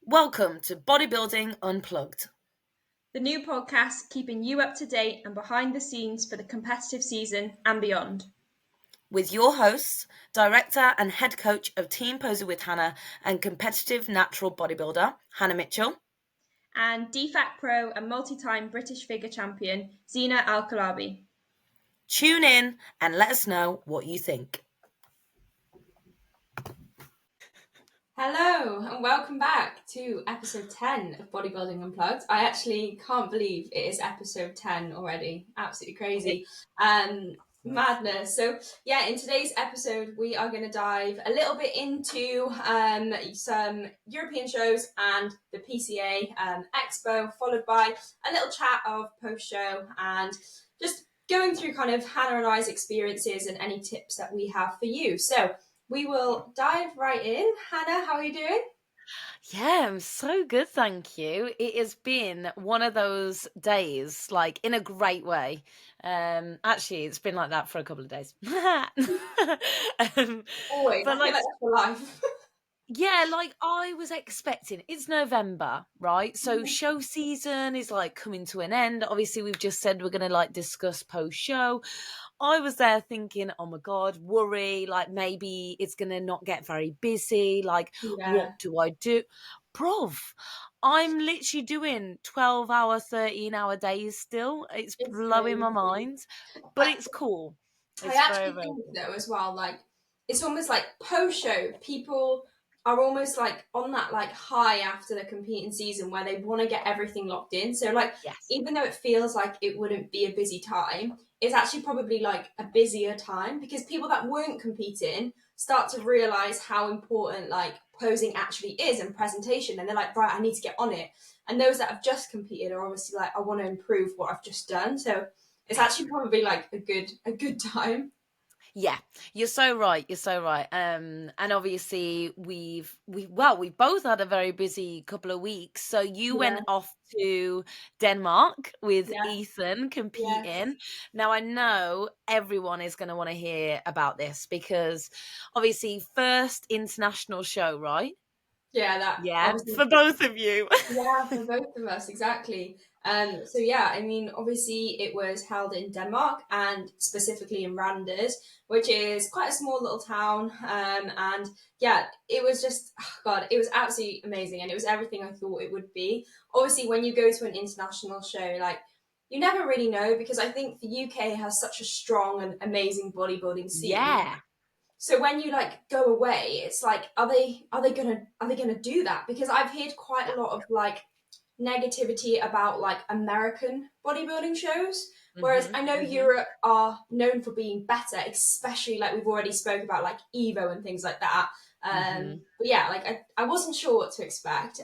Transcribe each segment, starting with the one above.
Welcome to Bodybuilding Unplugged. The new podcast keeping you up to date and behind the scenes for the competitive season and beyond. With your hosts, director and head coach of Team Poser with Hannah and competitive natural bodybuilder, Hannah Mitchell. And DFAC Pro and multi-time British figure champion, Zena Al-Kalabi. Tune in and let us know what you think. Hello and welcome back to episode 10 of Bodybuilding Unplugged. I actually can't believe it is episode 10 already. Absolutely crazy. Madness. So yeah, in today's episode, we are going to dive a little bit into some European shows and the PCA Expo, followed by a little chat of post-show and just going through kind of Hannah and I's experiences and any tips that we have for you. So we will dive right in. Hannah, how are you doing? Yeah, I'm so good, thank you. It has been one of those days, like in a great way. Actually, it's been like that for a couple of days. Always. I feel like that's for life. Yeah, like I was expecting, it's November, right? So show season is like coming to an end. Obviously, we've just said we're going to like discuss post show. I was there thinking, oh my God, worry, like maybe it's going to not get very busy. Like, what do I do? Bruv, I'm literally doing 12-hour, 13-hour days still. It's blowing my mind, but it's cool. I actually think though as well, like it's almost like post show people are almost like on that like high after the competing season where they want to get everything locked in. So like even though it feels like it wouldn't be a busy time, it's actually probably like a busier time because people that weren't competing start to realize how important like posing actually is and presentation, and they're like, right, I need to get on it. And those that have just competed are obviously like, I want to improve what I've just done. So it's actually probably like a good time. Yeah, you're so right. You're so right. And obviously we've both had a very busy couple of weeks. So you went off to Denmark with Ethan competing. Yes. Now I know everyone is going to want to hear about this because obviously first international show, right? Yeah, for both of you. Yeah, for both of us, exactly. So yeah, I mean, obviously it was held in Denmark and specifically in Randers, which is quite a small little town. And yeah, it was just, oh God, it was absolutely amazing. And it was everything I thought it would be. Obviously, when you go to an international show, like you never really know because I think the UK has such a strong and amazing bodybuilding scene. Yeah. So when you like go away, it's like, are they gonna do that? Because I've heard quite a lot of like negativity about like American bodybuilding shows, whereas I know Europe are known for being better, especially like we've already spoke about like Evo and things like that. But yeah, like I wasn't sure what to expect.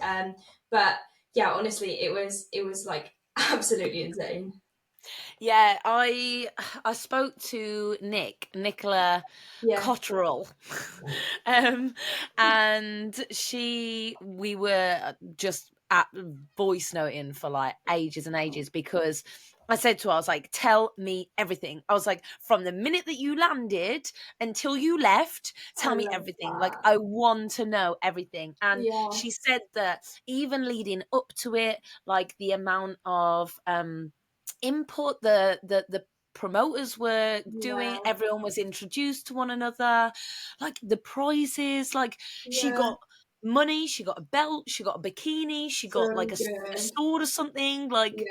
But yeah, honestly, it was like absolutely insane. Yeah, I spoke to Nicola Cotterill, and we were just at voice noting for like ages and ages because I said to her, I was like, tell me everything. I was like, from the minute that you landed until you left, tell me everything. Like, I want to know everything. And she said that even leading up to it, like the amount of input the promoters were doing, everyone was introduced to one another, like the prizes, like she got money, she got a belt, she got a bikini, she got like a sword or something, like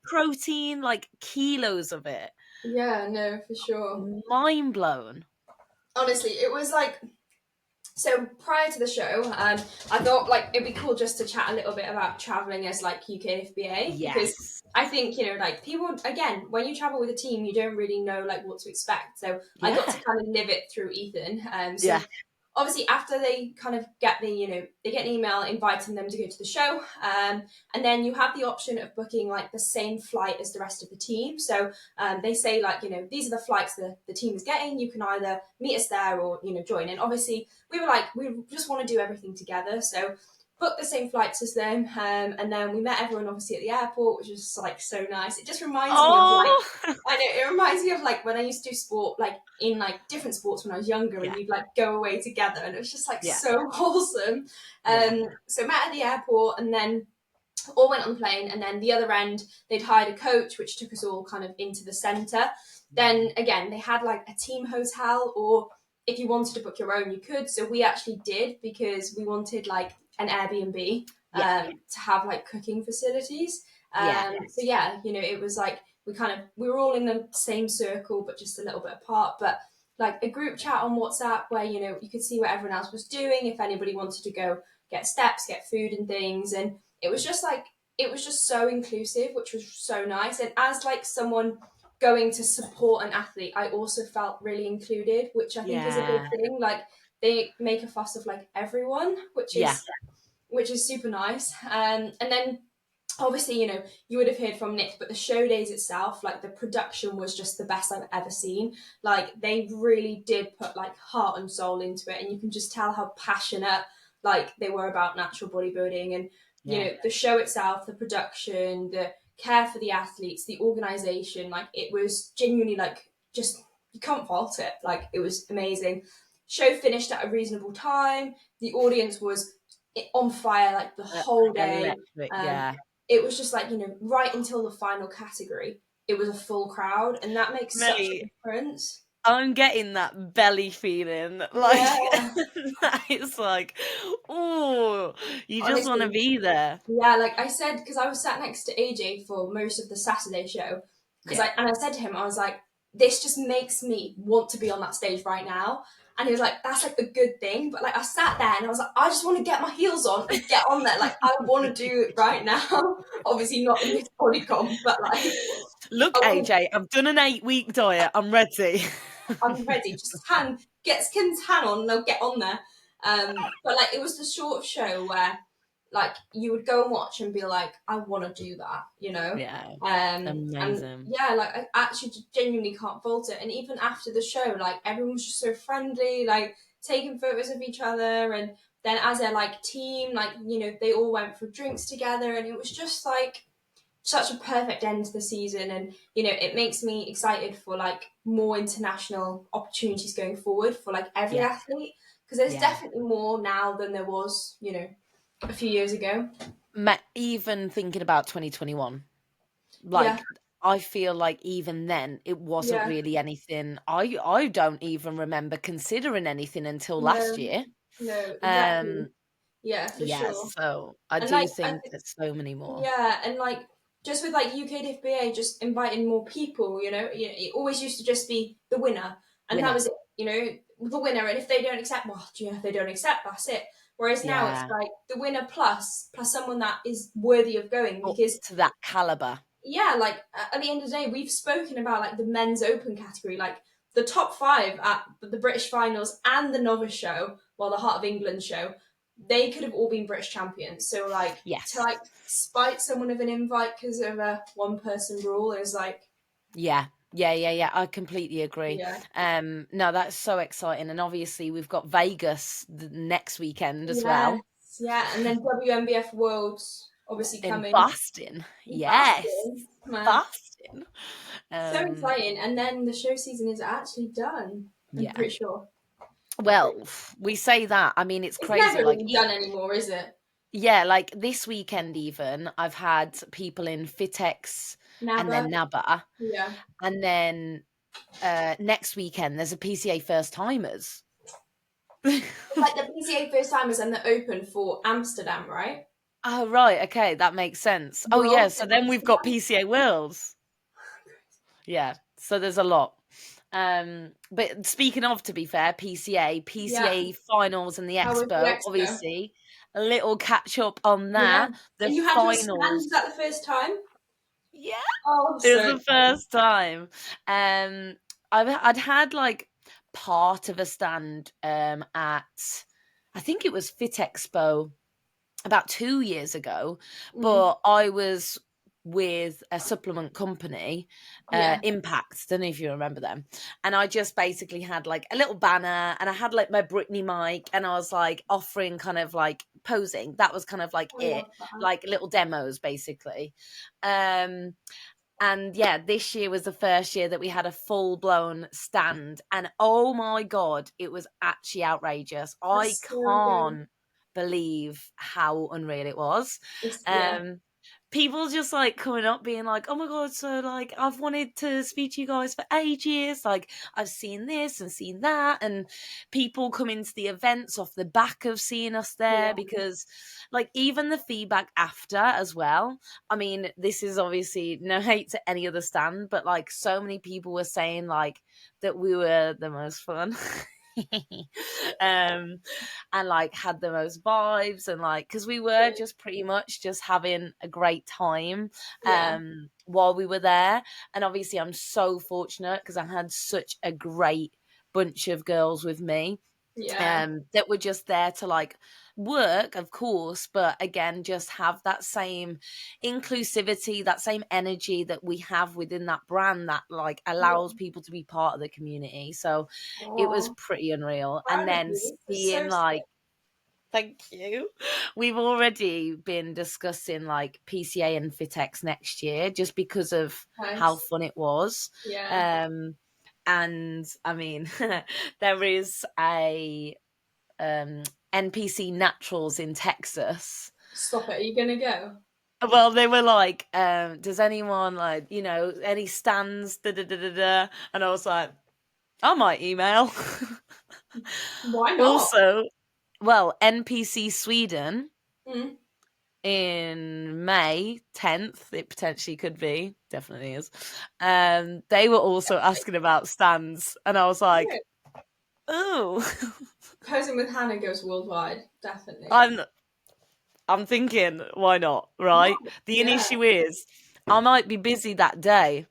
protein, like kilos of it. Yeah, no, for sure. Mind blown. Honestly, it was like, so prior to the show, I thought like it'd be cool just to chat a little bit about traveling as like UK FBA because I think, you know, like people, again, when you travel with a team, you don't really know like what to expect. So I got to kind of live it through Ethan. So obviously after they kind of get the, you know, they get an email inviting them to go to the show. And then you have the option of booking like the same flight as the rest of the team. So they say like, you know, these are the flights the team is getting. You can either meet us there or, you know, join. And obviously we were like, we just want to do everything together. So booked the same flights as them, and then we met everyone obviously at the airport, which was like so nice. It just reminds me of like, I know, it reminds me of like when I used to do sport, like in like different sports when I was younger, and you'd like go away together, and it was just like so wholesome. So met at the airport, and then all went on the plane, and then the other end they'd hired a coach which took us all kind of into the centre. Then again they had like a team hotel, or if you wanted to book your own you could, so we actually did because we wanted like an Airbnb to have like cooking facilities. So yeah, you know, it was like we were all in the same circle but just a little bit apart, but like a group chat on WhatsApp where, you know, you could see what everyone else was doing, if anybody wanted to go get steps, get food and things. And it was just so inclusive, which was so nice. And as like someone going to support an athlete, I also felt really included, which I think is a big thing. Like they make a fuss of like everyone, which is super nice. And then obviously, you know, you would have heard from Nick, but the show days itself, like the production was just the best I've ever seen. Like they really did put like heart and soul into it, and you can just tell how passionate like they were about natural bodybuilding. And you know, the show itself, the production, the care for the athletes, the organization, like it was genuinely like just, you can't fault it. Like it was amazing. Show finished at a reasonable time. The audience was on fire like the whole day. It was just like, you know, right until the final category, it was a full crowd, and that makes such a difference. I'm getting that belly feeling. Like, it's like, oh, you just want to be there. Yeah, like I said, because I was sat next to AJ for most of the Saturday show, and I said to him, I was like, this just makes me want to be on that stage right now. And he was like, that's like a good thing. But like I sat there and I was like, I just want to get my heels on and get on there. Like I want to do it right now. Obviously not in this bodycon, but like, look, AJ, I've done an 8-week diet. I'm ready. I'm ready. Just get Kim's tan on and they'll get on there. But like it was the sort of show where like you would go and watch and be like, I want to do that, you know? Amazing. And yeah, like I actually genuinely can't fault it. And even after the show, like everyone was just so friendly, like taking photos of each other. And then as a like team, like, you know, they all went for drinks together, and it was just like such a perfect end to the season. And you know, it makes me excited for like more international opportunities going forward for like every athlete, because there's definitely more now than there was, you know, a few years ago. Even thinking about 2021, like I feel like even then it wasn't really anything. I don't even remember considering anything until last year. No, exactly. For sure. So I do think there's so many more. Yeah, and like just with like UKDFBA just inviting more people, you know, it always used to just be the winner, and that was it, you know, the winner. And if they don't accept, well, you know, if they don't accept, that's it. Whereas now it's like the winner plus someone that is worthy of going, because to that caliber. Yeah, like at the end of the day, we've spoken about like the men's open category, like the top 5 at the British finals and the novice show, well, the Heart of England show, they could have all been British champions. So like to like spite someone of an invite because of a 1-person rule is like Yeah, I completely agree. No, that's so exciting. And obviously we've got Vegas the next weekend as well. Yeah, and then WMBF Worlds obviously coming. In Boston. Boston. So exciting. And then the show season is actually done. I'm pretty sure. Well, we say that. I mean, it's crazy. Never like done anymore, is it? Yeah, like this weekend even, I've had people in Fitex and then NABA. Yeah. And then next weekend there's a PCA first timers. It's like the PCA first timers and the Open for Amsterdam, right? Oh right, okay, that makes sense. Oh yeah, so then we've got PCA Worlds. Yeah, so there's a lot. But speaking of, to be fair, PCA finals and the Expo, obviously a little catch up on that. And you had your stand, was that the first time? Yeah, it was the first time. I'd had like part of a stand at, I think it was Fit Expo about 2 years ago, but I was with a supplement company, Yeah. Impact. Don't know if you remember them. And I just basically had like a little banner, and I had like my Britney mic, and I was like offering kind of like posing. That was kind of like I it, love that. like little demos basically. And yeah, this year was the first year that we had a full-blown stand, and oh my god, it was actually outrageous. I That's so good. can't believe how unreal it was. Yeah. People just like coming up being like, oh my god, so like I've wanted to speak to you guys for ages, like I've seen this and seen that, and people coming to the events off the back of seeing us there, Yeah. because like even the feedback after as well, I mean, this is obviously no hate to any other stand, but like so many people were saying like that we were the most fun. And like had the most vibes, and like because we were just pretty much just having a great time Yeah. while we were there. And obviously I'm so fortunate because I had such a great bunch of girls with me, Yeah. that were just there to like work, of course, but again just have that same inclusivity, that same energy that we have within that brand, that like allows people to be part of the community. So it was Oh, pretty unreal. And proud of then you. That's seeing so like, sick. thank you, we've already been discussing like PCA and Fitex next year just because of how Nice. fun it was. Yeah. And I mean, there is a NPC Naturals in Texas. Stop it. Are you gonna go? Well, they were like, does anyone like, you know, any stands? Da, da, da, da, da. And I was like, I might email. Why not? Also, well, NPC Sweden Mm. in May 10th, it potentially could be, definitely is. They were also asking about stands, and I was like, oh. Posing with Hannah goes worldwide. Definitely. I'm I'm thinking, why not, right? The Yeah. issue is, I might be busy that day.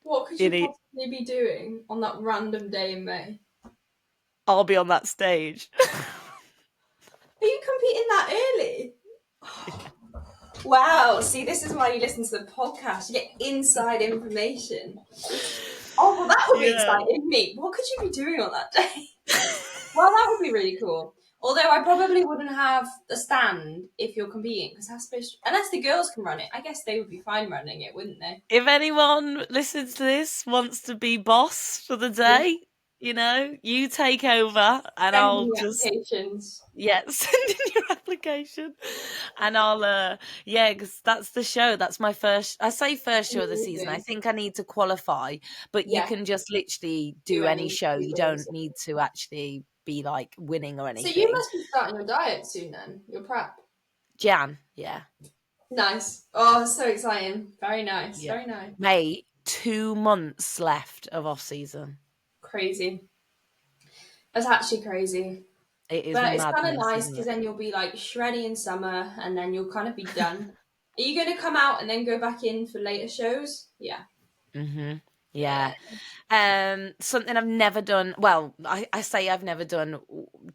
What could You you know, possibly be doing on that random day in May? I'll be on that stage. Are you competing that early? Wow. See, this is why you listen to the podcast. You get inside information. Oh, well, that would be Yeah. exciting. Me, what could you be doing on that day? Well, that would be really cool. Although I probably wouldn't have the stand if you're competing, because that's supposed to, unless the girls can run it. I guess they would be fine running it, wouldn't they? If anyone listens to this wants to be boss for the day, you know, you take over, and Send I'll in the just, applications. yeah, send in your application, and I'll yeah, because that's the show. That's my first, I say first show of the season. I Amazing. think I need to qualify, but you Yeah, can just literally do do any any show. You don't basically. need to actually be like winning or So you anything. must be starting your diet soon then. Your prep. Jan, yeah. Nice. Oh, so exciting. Very nice. Yeah. Very nice. Mate, 2 months left of off season. Crazy. That's actually crazy. It is But it's kind of madness, nice isn't because it? then you'll be like shreddy in summer and then you'll kind of be done. Are you going to come out and then go back in for later shows? Yeah. Mm-hmm. Yeah. Yeah. Something I've never done. Well, I say I've never done.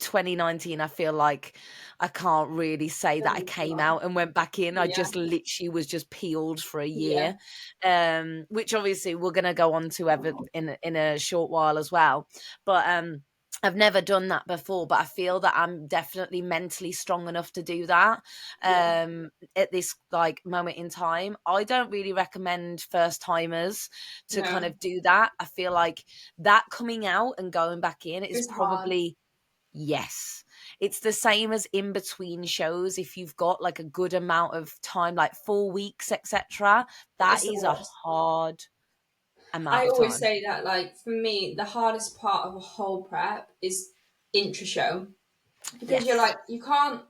2019, I feel like I can't really say that I came out and went back in. I Yeah. just literally was just peeled for a Yeah. year. Which obviously we're gonna go on to in a short while as well. But I've never done that before, but I feel that I'm definitely mentally strong enough to do that. Yeah. At this like moment in time, I don't really recommend first timers to kind No. of do that. I feel like that coming out and going back in is It's hard. probably, yes. It's the same as in between shows. If you've got like a good amount of time, like 4 weeks, etc., that It's the is a worst. hard amount I of always time. say that, like, for me, the hardest part of a whole prep is intra show because you're Yes. like, you can't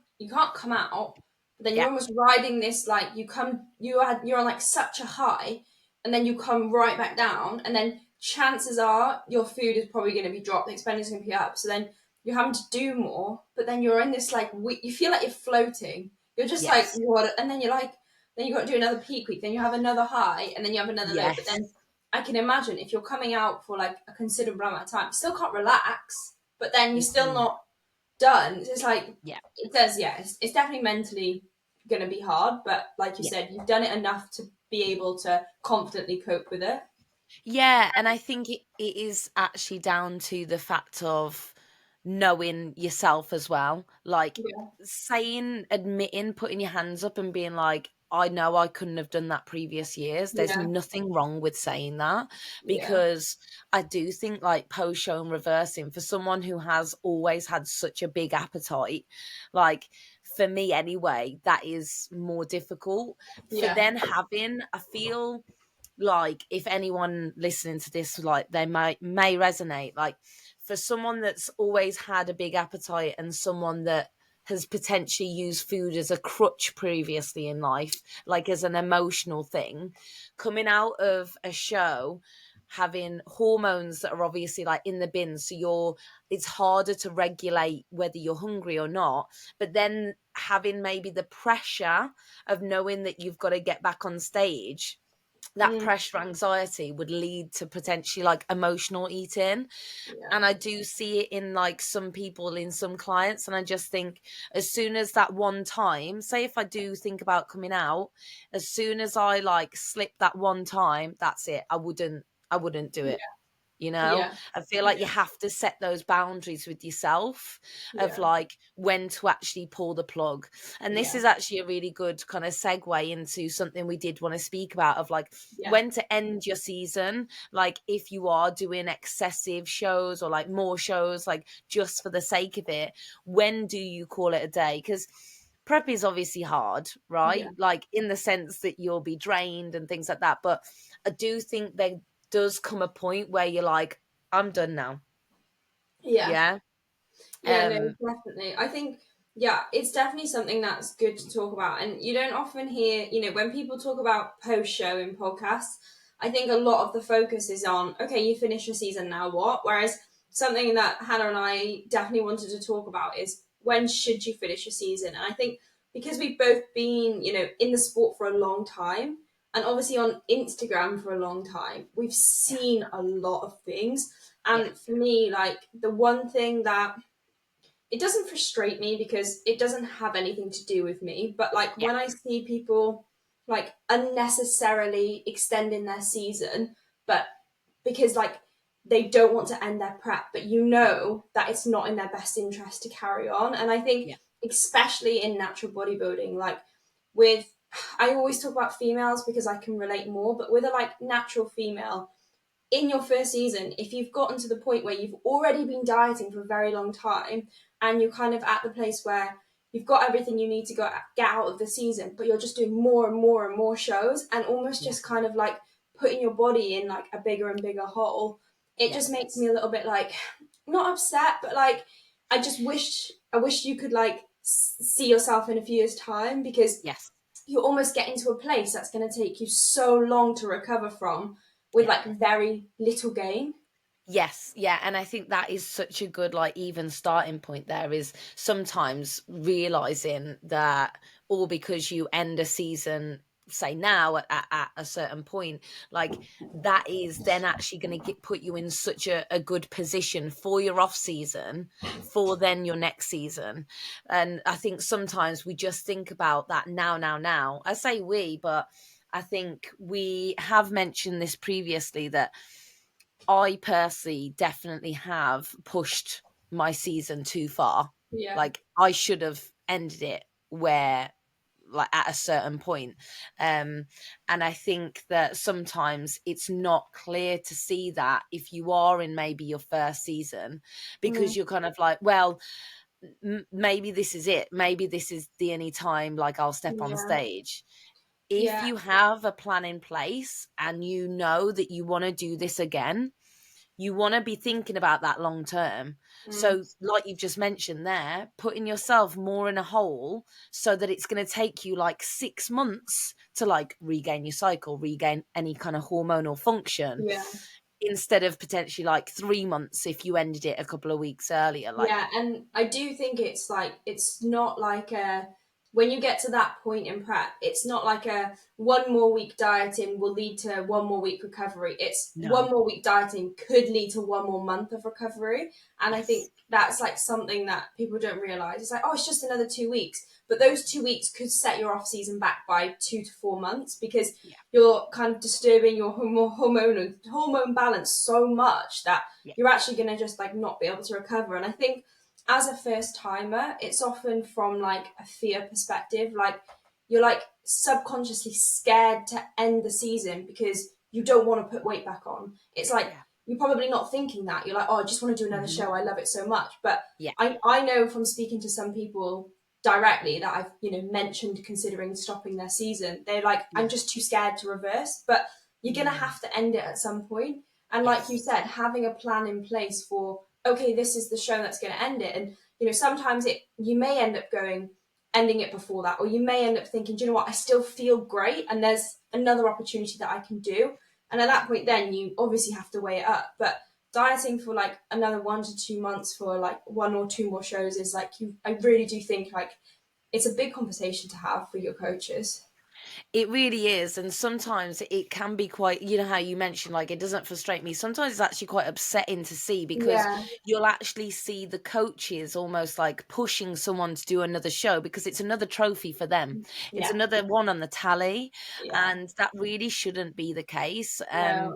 come out, but then you're Yeah. almost riding this, like, you're on like such a high, and then you come right back down, and then chances are your food is probably going to be dropped, the expenditure is going to be up, so then you're having to do more, but then you're in this like you feel like you're floating. You're just like Yes. what, and then you're like, then you got to do another peak week, then you have another high, and then you have another low, but Yes. then I can imagine if you're coming out for like a considerable amount of time, you still can't relax, but then you're still Mhm. not done. It's like Yeah. it does, yeah. It's definitely mentally going to be hard, but like you said, you've done it enough to be able to confidently cope with it. Yeah, and I think it is actually down to the fact of knowing yourself as well. Like admitting, putting your hands up and being like, I know I couldn't have done that previous years. There's nothing wrong with saying that, because I do think like post show and reversing, for someone who has always had such a big appetite, like for me anyway, that is more difficult. For then having, I feel like if anyone listening to this, like they may resonate, like for someone that's always had a big appetite and someone that has potentially used food as a crutch previously in life, like as an emotional thing, coming out of a show having hormones that are obviously like in the bin, so it's harder to regulate whether you're hungry or not, but then having maybe the pressure of knowing that you've got to get back on stage, that pressure, anxiety would lead to potentially like emotional eating. And I do see it in like some people, in some clients, and I just think as soon as that one time, say if I do think about coming out, as soon as I like slip that one time, that's it, I wouldn't do it. You know, I feel like you have to set those boundaries with yourself of like when to actually pull the plug. And this is actually a really good kind of segue into something we did want to speak about, of like when to end your season. Like if you are doing excessive shows or like more shows, like just for the sake of it, when do you call it a day? Because prep is obviously hard, right? Like in the sense that you'll be drained and things like that. But I do think there does come a point where you're like, I'm done now. No, definitely. I think it's definitely something that's good to talk about, and you don't often hear, when people talk about post show in podcasts, I think a lot of the focus is on, okay, you finish your season, now what? Whereas something that Hannah and I definitely wanted to talk about is, when should you finish your season? And I think because we've both been, in the sport for a long time, and obviously on Instagram for a long time, we've seen a lot of things. And for me, like the one thing that, it doesn't frustrate me because it doesn't have anything to do with me, but like when I see people like unnecessarily extending their season, but because like they don't want to end their prep, but that it's not in their best interest to carry on. And I think especially in natural bodybuilding, like with, I always talk about females because I can relate more, but with a like natural female, in your first season, if you've gotten to the point where you've already been dieting for a very long time and you're kind of at the place where you've got everything you need to get out of the season, but you're just doing more and more and more shows and almost just kind of like putting your body in like a bigger and bigger hole, it just makes me a little bit like, not upset, but like I wish you could like see yourself in a few years' time, because you're almost getting to a place that's going to take you so long to recover from, with like very little gain. And I think that is such a good like even starting point. There is sometimes realizing that all because you end a season, say now at a certain point, like that is then actually going to put you in such a good position for your off season, for then your next season. And I think sometimes we just think about that now. I say we, but I think we have mentioned this previously, that I personally definitely have pushed my season too far. Like I should have ended it where, like at a certain point. And I think that sometimes it's not clear to see that if you are in maybe your first season, because you're kind of like, well, maybe this is it. Maybe this is the only time like I'll step on stage. If you have a plan in place and you know that you want to do this again, you want to be thinking about that long term. So like you've just mentioned there, putting yourself more in a hole so that it's going to take you like 6 months to like regain your cycle, regain any kind of hormonal function, instead of potentially like 3 months if you ended it a couple of weeks earlier. Like and I do think it's like, it's not like when you get to that point in prep, it's not like a 1 more week dieting will lead to 1 more week recovery. It's 1 more week dieting could lead to 1 more month of recovery. And I think that's like something that people don't realize. It's like, oh, it's just another 2 weeks. But those 2 weeks could set your off season back by 2 to 4 months, because you're kind of disturbing your hormone balance so much that you're actually going to just like not be able to recover. And I think as a first timer, it's often from like a fear perspective. Like you're like subconsciously scared to end the season because you don't want to put weight back on. It's like you're probably not thinking that. You're like, oh, I just want to do another show. I love it so much. But I know from speaking to some people directly that I've, you know, mentioned considering stopping their season. They're like, I'm just too scared to reverse. But you're going to have to end it at some point. And like you said, having a plan in place for, okay, this is the show that's going to end it. And, you know, sometimes you may end up ending it before that, or you may end up thinking, do you know what, I still feel great and there's another opportunity that I can do. And at that point, then you obviously have to weigh it up. But dieting for like another 1 to 2 months for like 1 or 2 more shows is like, I really do think like it's a big conversation to have for your coaches. It really is. And sometimes it can be quite, you know how you mentioned, like, it doesn't frustrate me. Sometimes it's actually quite upsetting to see, because you'll actually see the coaches almost like pushing someone to do another show because it's another trophy for them. It's another one on the tally. And that really shouldn't be the case. I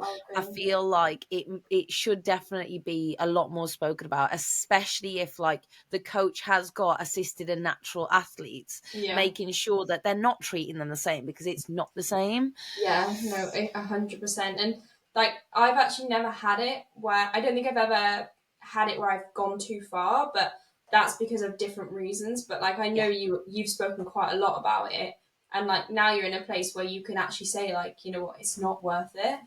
feel like it should definitely be a lot more spoken about, especially if like the coach has got assisted and natural athletes, making sure that they're not treating them the same, because it's not the same. Yeah, no, 100%. And like, I've actually never had it where, I don't think I've ever had it where I've gone too far, but that's because of different reasons. But like, I know you've spoken quite a lot about it, and like now you're in a place where you can actually say like, you know what, it's not worth it.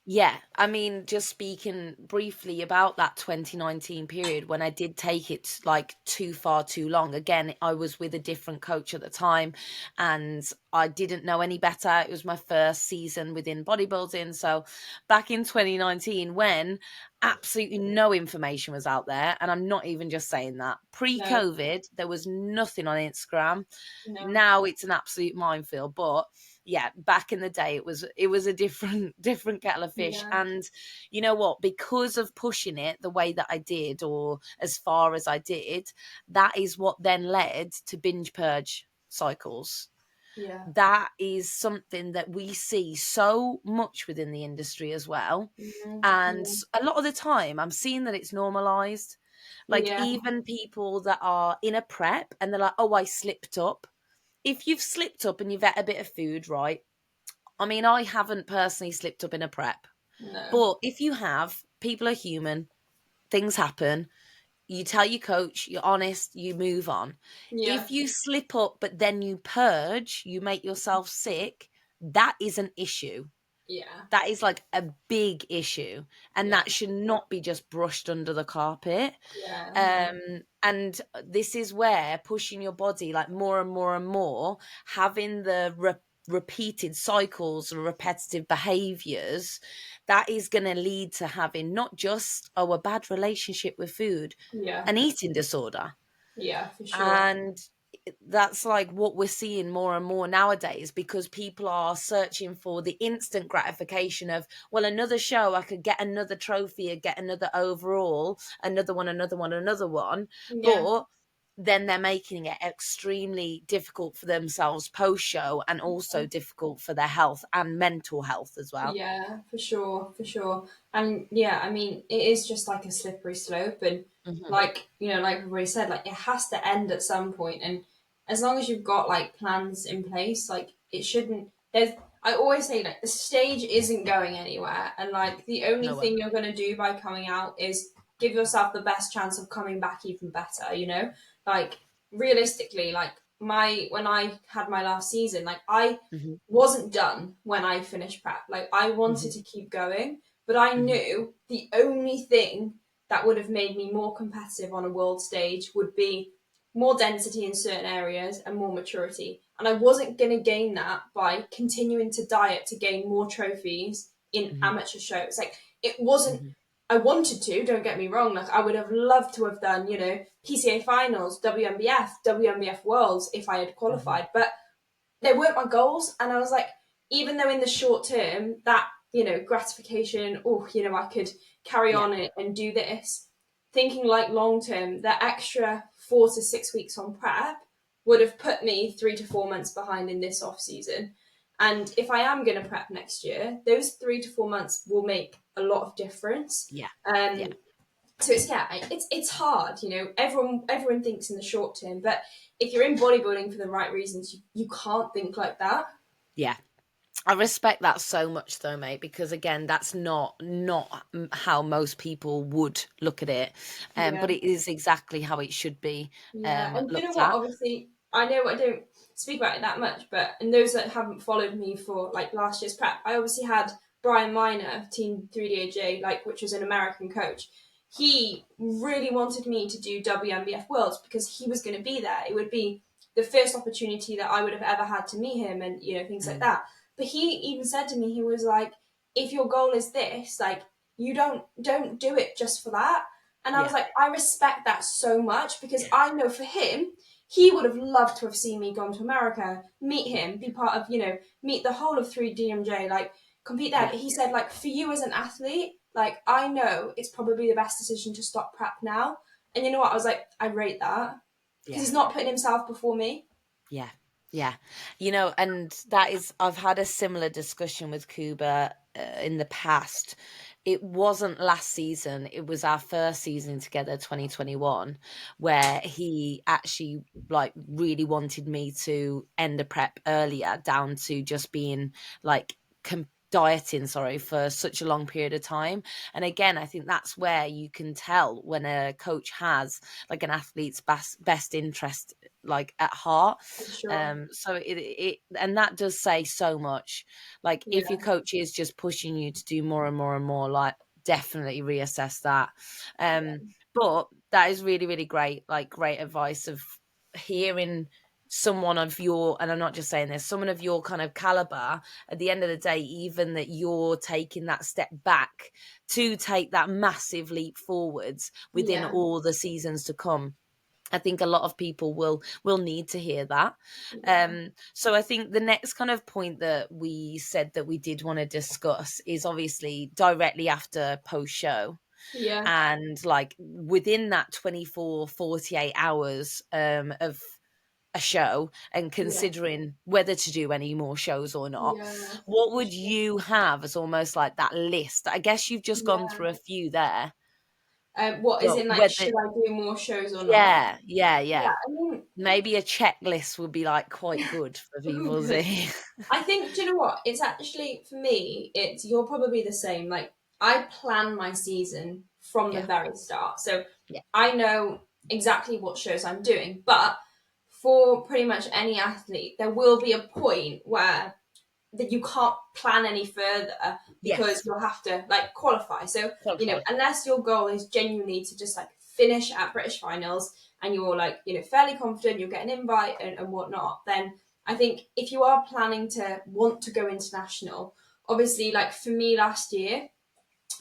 Yeah, I mean, just speaking briefly about that 2019 period when I did take it like too far too long. Again, I was with a different coach at the time and I didn't know any better. It was my first season within bodybuilding. So back in 2019, when absolutely no information was out there, and I'm not even just saying that, pre-COVID, there was nothing on Instagram. Now it's an absolute minefield, but yeah, back in the day it was a different kettle of fish. And you know what, because of pushing it the way that I did, or as far as I did, that is what then led to binge purge cycles. That is something that we see so much within the industry as well. And a lot of the time I'm seeing that it's normalized. Like even people that are in a prep and they're like, oh, I slipped up. If you've slipped up and you've ate a bit of food, right? I mean, I haven't personally slipped up in a prep. But if you have, people are human. Things happen. You tell your coach, you're honest, you move on. If you slip up, but then you purge, you make yourself sick, that is an issue. That is like a big issue. And that should not be just brushed under the carpet. And this is where pushing your body like more and more and more, having the repeated cycles and repetitive behaviors, that is going to lead to having not just a bad relationship with food, an eating disorder. For sure. And that's like what we're seeing more and more nowadays, because people are searching for the instant gratification of, well, another show, I could get another trophy or get another overall, another one. But then they're making it extremely difficult for themselves post show, and also difficult for their health and mental health as well. Yeah, for sure. And yeah, I mean, it is just like a slippery slope. And like, you know, like we've already said, like it has to end at some point. And as long as you've got like plans in place, like it shouldn't, I always say like the stage isn't going anywhere. And like the only thing you're going to do by coming out is give yourself the best chance of coming back even better, you know? Like realistically, like when I had my last season, like I wasn't done when I finished prep. Like I wanted to keep going, but I knew the only thing that would have made me more competitive on a world stage would be more density in certain areas and more maturity. And I wasn't going to gain that by continuing to diet to gain more trophies in amateur shows. Like it wasn't, I wanted to, don't get me wrong, like I would have loved to have done, you know, PCA finals, WNBF Worlds if I had qualified, but they weren't my goals. And I was like, even though in the short term that, you know, gratification, oh, you know, I could carry on it and do this, thinking like long term, that extra 4 to 6 weeks on prep would have put me 3 to 4 months behind in this off season. And if I am going to prep next year, those 3 to 4 months will make a lot of difference. So it's hard, you know. Everyone thinks in the short term, but if you're in bodybuilding for the right reasons, you can't think like that. Yeah. I respect that so much though, mate, because again, that's not how most people would look at it. But it is exactly how it should be And you know looked what? at. Obviously, I know I don't speak about it that much, but and those that haven't followed me for like last year's prep, I obviously had Brian Miner, Team 3DAJ, like which was an American coach. He really wanted me to do WNBF Worlds because he was going to be there. It would be the first opportunity that I would have ever had to meet him, and you know things like that. But he even said to me, he was like, "If your goal is this, like you don't do it just for that." And I was like, I respect that so much because I know for him, he would have loved to have seen me gone to America, meet him, be part of, you know, meet the whole of 3DMJ, like compete there. But he said, like, for you as an athlete, like, I know it's probably the best decision to stop prep now. And you know what? I was like, I rate that because he's not putting himself before me. Yeah. Yeah. You know, and that is, I've had a similar discussion with Kuba in the past. It wasn't last season. It was our first season together, 2021, where he actually like really wanted me to end the prep earlier down to just being like dieting, for such a long period of time. And again, I think that's where you can tell when a coach has like an athlete's best interest like at heart. So it and that does say so much. Like if your coach is just pushing you to do more and more and more, like definitely reassess that. But that is really, really great, like great advice of hearing someone of your, and I'm not just saying this, someone of your kind of caliber at the end of the day, even that you're taking that step back to take that massive leap forwards within all the seasons to come. I think a lot of people will need to hear that. So I think the next kind of point that we said that we did want to discuss is obviously directly after post show. And like within that 24, 48 hours of a show and considering whether to do any more shows or not, what would you have as almost like that list? I guess you've just gone through a few there. What is in like, should I do more shows or not? Yeah. I mean, Maybe a checklist would be like quite good for people to see. I think, do you know what? It's actually, for me, you're probably the same. Like, I plan my season from the very start. So I know exactly what shows I'm doing. But for pretty much any athlete, there will be a point where that you can't plan any further because you'll have to like qualify. So, you know, unless your goal is genuinely to just like finish at British finals and you're like, you know, fairly confident you'll get an invite and whatnot, then I think if you are planning to want to go international, obviously like for me last year,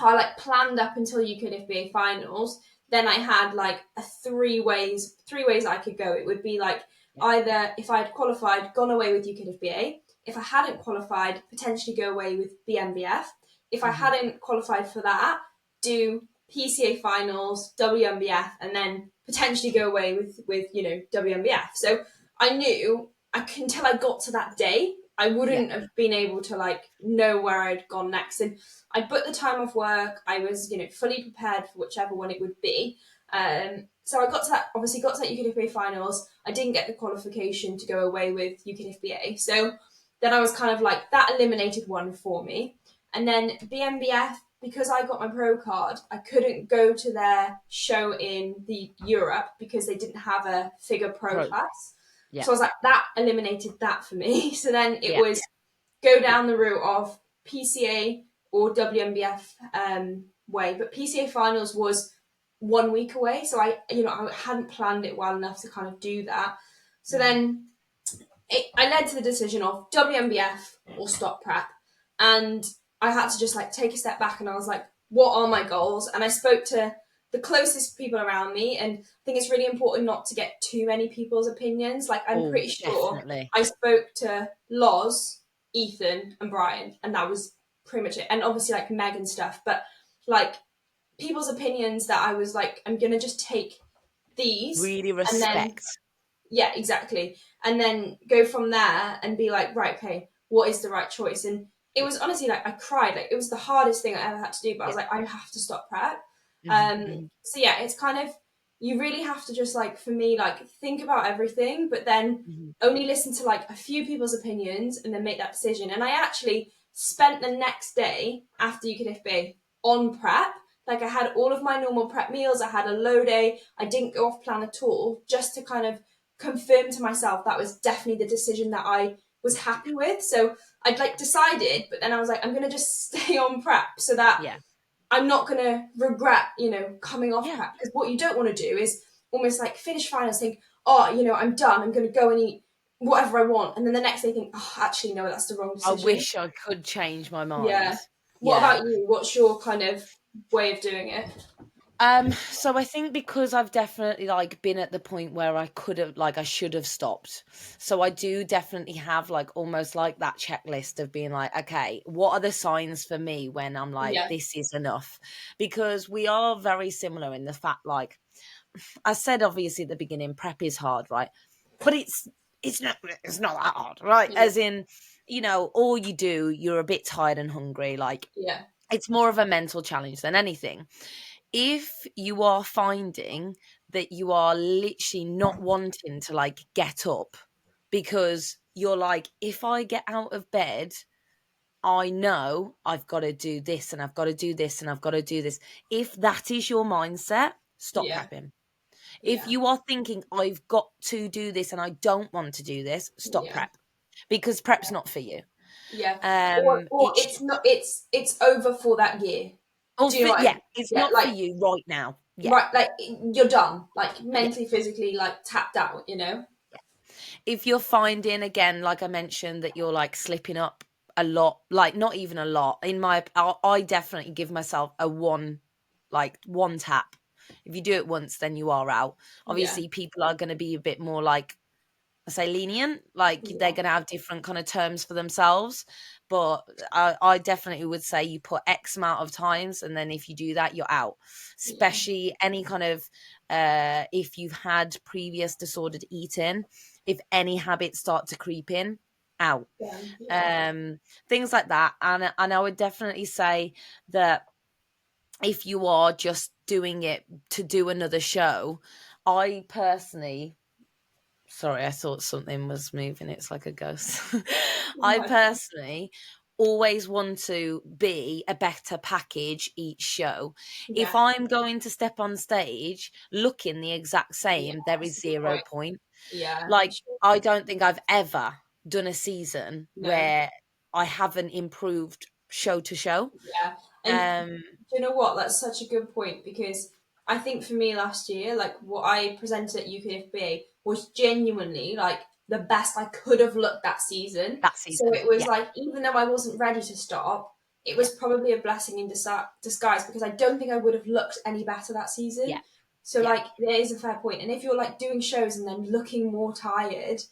I like planned up until UKFBA finals. Then I had like three ways I could go. It would be like either if I had qualified, gone away with UKFBA. If I hadn't qualified, potentially go away with BNBF. If I hadn't qualified for that, do PCA finals, WNBF, and then potentially go away with you know WNBF. So I knew until I got to that day, I wouldn't have been able to like know where I'd gone next. And I booked the time off work. I was, you know, fully prepared for whichever one it would be. So I got to that UKFBA finals. I didn't get the qualification to go away with UKFBA. So then I was kind of like, that eliminated one for me. And then BNBF, because I got my pro card, I couldn't go to their show in the Europe because they didn't have a figure pro class. So I was like, that eliminated that for me. So then it was go down the route of PCA or WNBF way. But PCA finals was 1 week away. So I hadn't planned it well enough to kind of do that. So then I led to the decision of WNBF or stop prep. And I had to just like take a step back and I was like, what are my goals? And I spoke to the closest people around me, and I think it's really important not to get too many people's opinions. Like, I'm pretty sure definitely. I spoke to Loz, Ethan, and Brian, and that was pretty much it. And obviously, like, Meg and stuff, but like people's opinions that I was like, I'm gonna just take these Really and then respect. yeah, exactly, and then go from there and be like, right, okay, what is the right choice? And it was honestly like I cried, like it was the hardest thing I ever had to do, but I was like, I have to stop prep. So yeah, it's kind of, you really have to just, like, for me, like, think about everything, but then only listen to like a few people's opinions and then make that decision. And I actually spent the next day after UKFB on prep. Like, I had all of my normal prep meals, I had a low day, I didn't go off plan at all, just to kind of confirm to myself that was definitely the decision that I was happy with. So I'd like decided, but then I was like, I'm gonna just stay on prep so that I'm not gonna regret, coming off prep. Because what you don't want to do is almost like finish finals, think, oh, I'm done, I'm gonna go and eat whatever I want, and then the next day think, oh, actually no, that's the wrong decision. I wish I could change my mind. Yeah. What about you? What's your kind of way of doing it? So I think because I've definitely like been at the point where I could have, like, I should have stopped. So I do definitely have like almost like that checklist of being like, okay, what are the signs for me when I'm like, this is enough? Because we are very similar in the fact, like I said, obviously at the beginning, prep is hard, right? But it's not that hard, right? Yeah. As in, all you do, you're a bit tired and hungry. Like, it's more of a mental challenge than anything. If you are finding that you are literally not wanting to like get up because you're like, if I get out of bed, I know I've got to do this and I've got to do this and I've got to do this. If that is your mindset, stop prepping. If you are thinking, I've got to do this and I don't want to do this, stop prep, because prep's not for you. Or it's not. It's over for that year. It's not for you right now. Right, like you're done, like mentally, physically, like tapped out. If you're finding, again, like I mentioned, that you're like slipping up a lot, like not even a lot. I definitely give myself a one tap. If you do it once, then you are out. Obviously, people are going to be a bit more like, I say, lenient, like they're going to have different kind of terms for themselves. But I definitely would say you put X amount of times, and then if you do that, you're out. Especially any kind of, if you've had previous disordered eating, if any habits start to creep in, out. Things like that. And I would definitely say that if you are just doing it to do another show, I personally... Sorry, I thought something was moving. It's like a ghost. I personally always want to be a better package each show. If I'm going to step on stage looking the exact same, there is 0 point. Like, I don't think I've ever done a season where I haven't improved show to show. And do you know what? That's such a good point, because I think for me last year, like what I presented at UKFBA was genuinely like the best I could have looked that season. So it was like, even though I wasn't ready to stop, it was probably a blessing in disguise, because I don't think I would have looked any better that season. So like, there is a fair point. And if you're like doing shows and then looking more tired,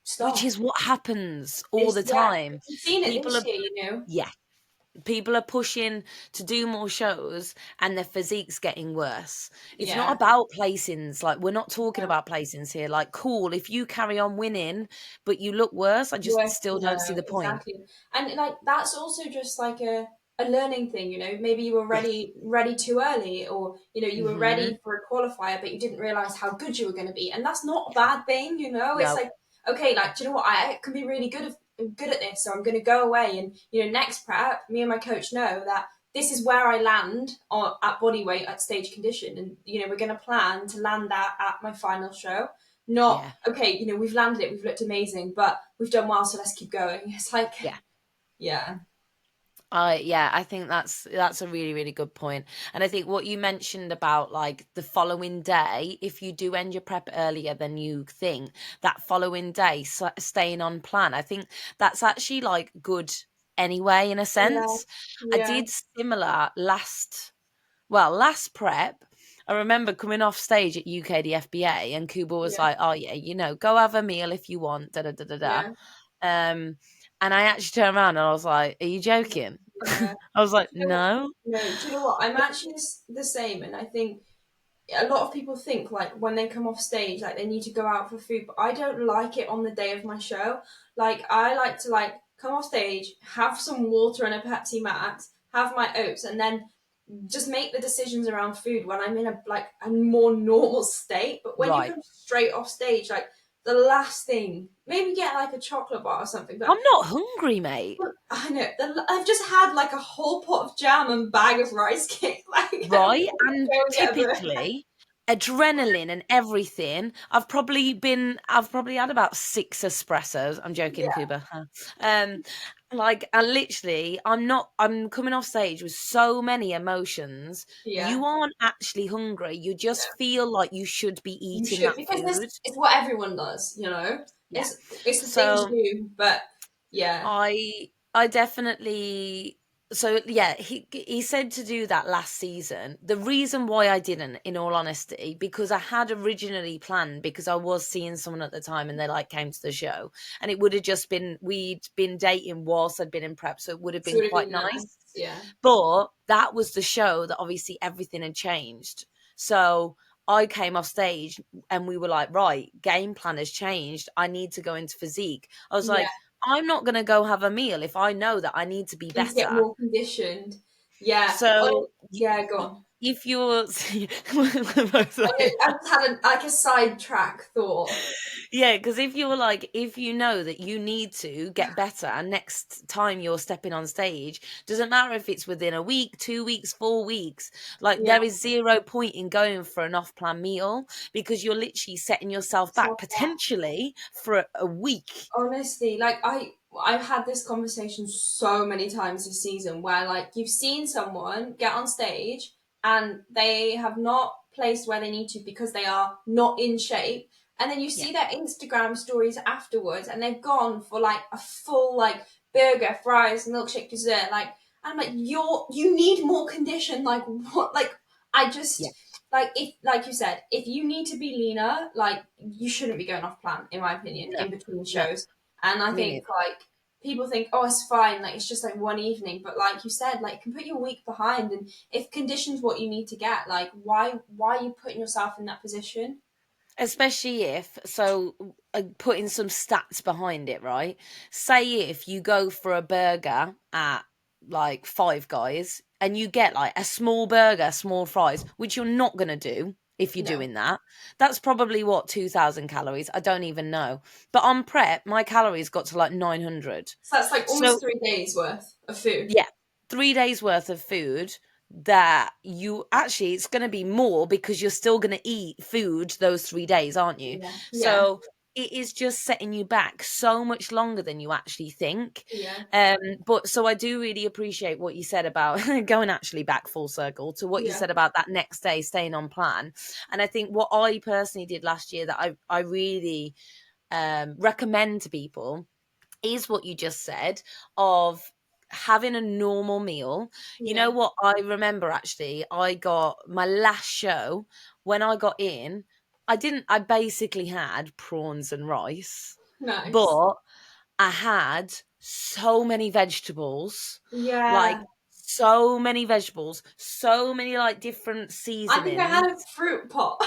stop. Which is what happens all the time. You've seen it this year, Yeah. People are pushing to do more shows and their physique's getting worse. It's not about placings. Like, we're not talking about placings here. Like, cool, if you carry on winning, but you look worse, I just still don't see the point. Exactly. And like, that's also just like a learning thing, maybe you were ready too early, or, you were ready for a qualifier, but you didn't realize how good you were going to be. And that's not a bad thing, It's like, okay, like, do you know what? I can be really good at this, so I'm going to go away, and next prep, me and my coach know that this is where I land at body weight at stage condition, and we're going to plan to land that at my final show. Not okay, we've landed it, we've looked amazing, but we've done well, so let's keep going. It's like I think that's a really, really good point. And I think what you mentioned about like the following day, if you do end your prep earlier than you think, that following day staying on plan, I think that's actually like good anyway, in a sense. I Yeah. did similar last prep. I remember coming off stage at UK the FBA, and Kuba was like, "Oh yeah, you know, go have a meal if you want." Da da da da da. And I actually turned around and I was like, "Are you joking?" Yeah. I was like, Do you know what? "No." No, do you know what? I'm actually the same, and I think a lot of people think like when they come off stage, like they need to go out for food, but I don't like it on the day of my show. Like I like to like come off stage, have some water and a Pepsi Max, have my oats, and then just make the decisions around food when I'm in a more normal state. But when you Right. come straight off stage, like the last thing, maybe get like a chocolate bar or something. But I'm not hungry, mate. I know I've just had like a whole pot of jam and bag of rice cake. Like Right. And go get a burger. typically, adrenaline and everything. I've probably had about 6 espressos. I'm joking, Kuba. Like I'm coming off stage with so many emotions. Yeah. You aren't actually hungry. You just feel like you should be You eating should, that because food. it's what everyone does, you know. Yeah. It's the thing to So do, but yeah. I definitely, so yeah, he said to do that last season. The reason why I didn't, in all honesty, because I had originally planned, because I was seeing someone at the time and they like came to the show, and it would have just been, we'd been dating whilst I'd been in prep, so it would have been quite nice. Yeah. But that was the show that obviously everything had changed. So I came off stage and we were like, right, game plan has changed. I need to go into physique. I was like, I'm not going to go have a meal if I know that I need to be You need to get better. more conditioned. Yeah. So, yeah, go on. If you're, I just had a sidetrack thought. Yeah, because if you know that you need to get better, and next time you're stepping on stage, doesn't matter if it's within a week, 2 weeks, 4 weeks, like there is zero point in going for an off-plan meal, because you're literally setting yourself back potentially for a week. Honestly, like I've had this conversation so many times this season where like you've seen someone get on stage and they have not placed where they need to because they are not in shape, and then you see their Instagram stories afterwards and they've gone for like a full like burger, fries, milkshake, dessert, like, I'm like, you need more condition, like what, like I just like, if, like you said, if you need to be leaner, like you shouldn't be going off plan, in my opinion, in between shows. And I think like people think, oh, it's fine, like it's just like one evening, but like you said, like it can put you a week behind, and if condition's what you need to get, like why are you putting yourself in that position? Especially if, so putting some stats behind it, right? Say if you go for a burger at like Five Guys and you get like a small burger, small fries, which you're not going to do if you're doing that. That's probably what, 2,000 calories? I don't even know. But on prep, my calories got to like 900. So that's like almost 3 days worth of food. Yeah, 3 days worth of food that you actually, it's going to be more because you're still going to eat food those 3 days, aren't you? So it is just setting you back so much longer than you actually think. But so I do really appreciate what you said about going actually back full circle to what you said about that next day staying on plan. And I think what I personally did last year that I really recommend to people is what you just said, of having a normal meal. You know what, I remember actually, I got my last show, when I got in, I basically had prawns and rice. Nice. But I had so many vegetables. Like so many vegetables, so many like different seasonings. I think I had a fruit pot.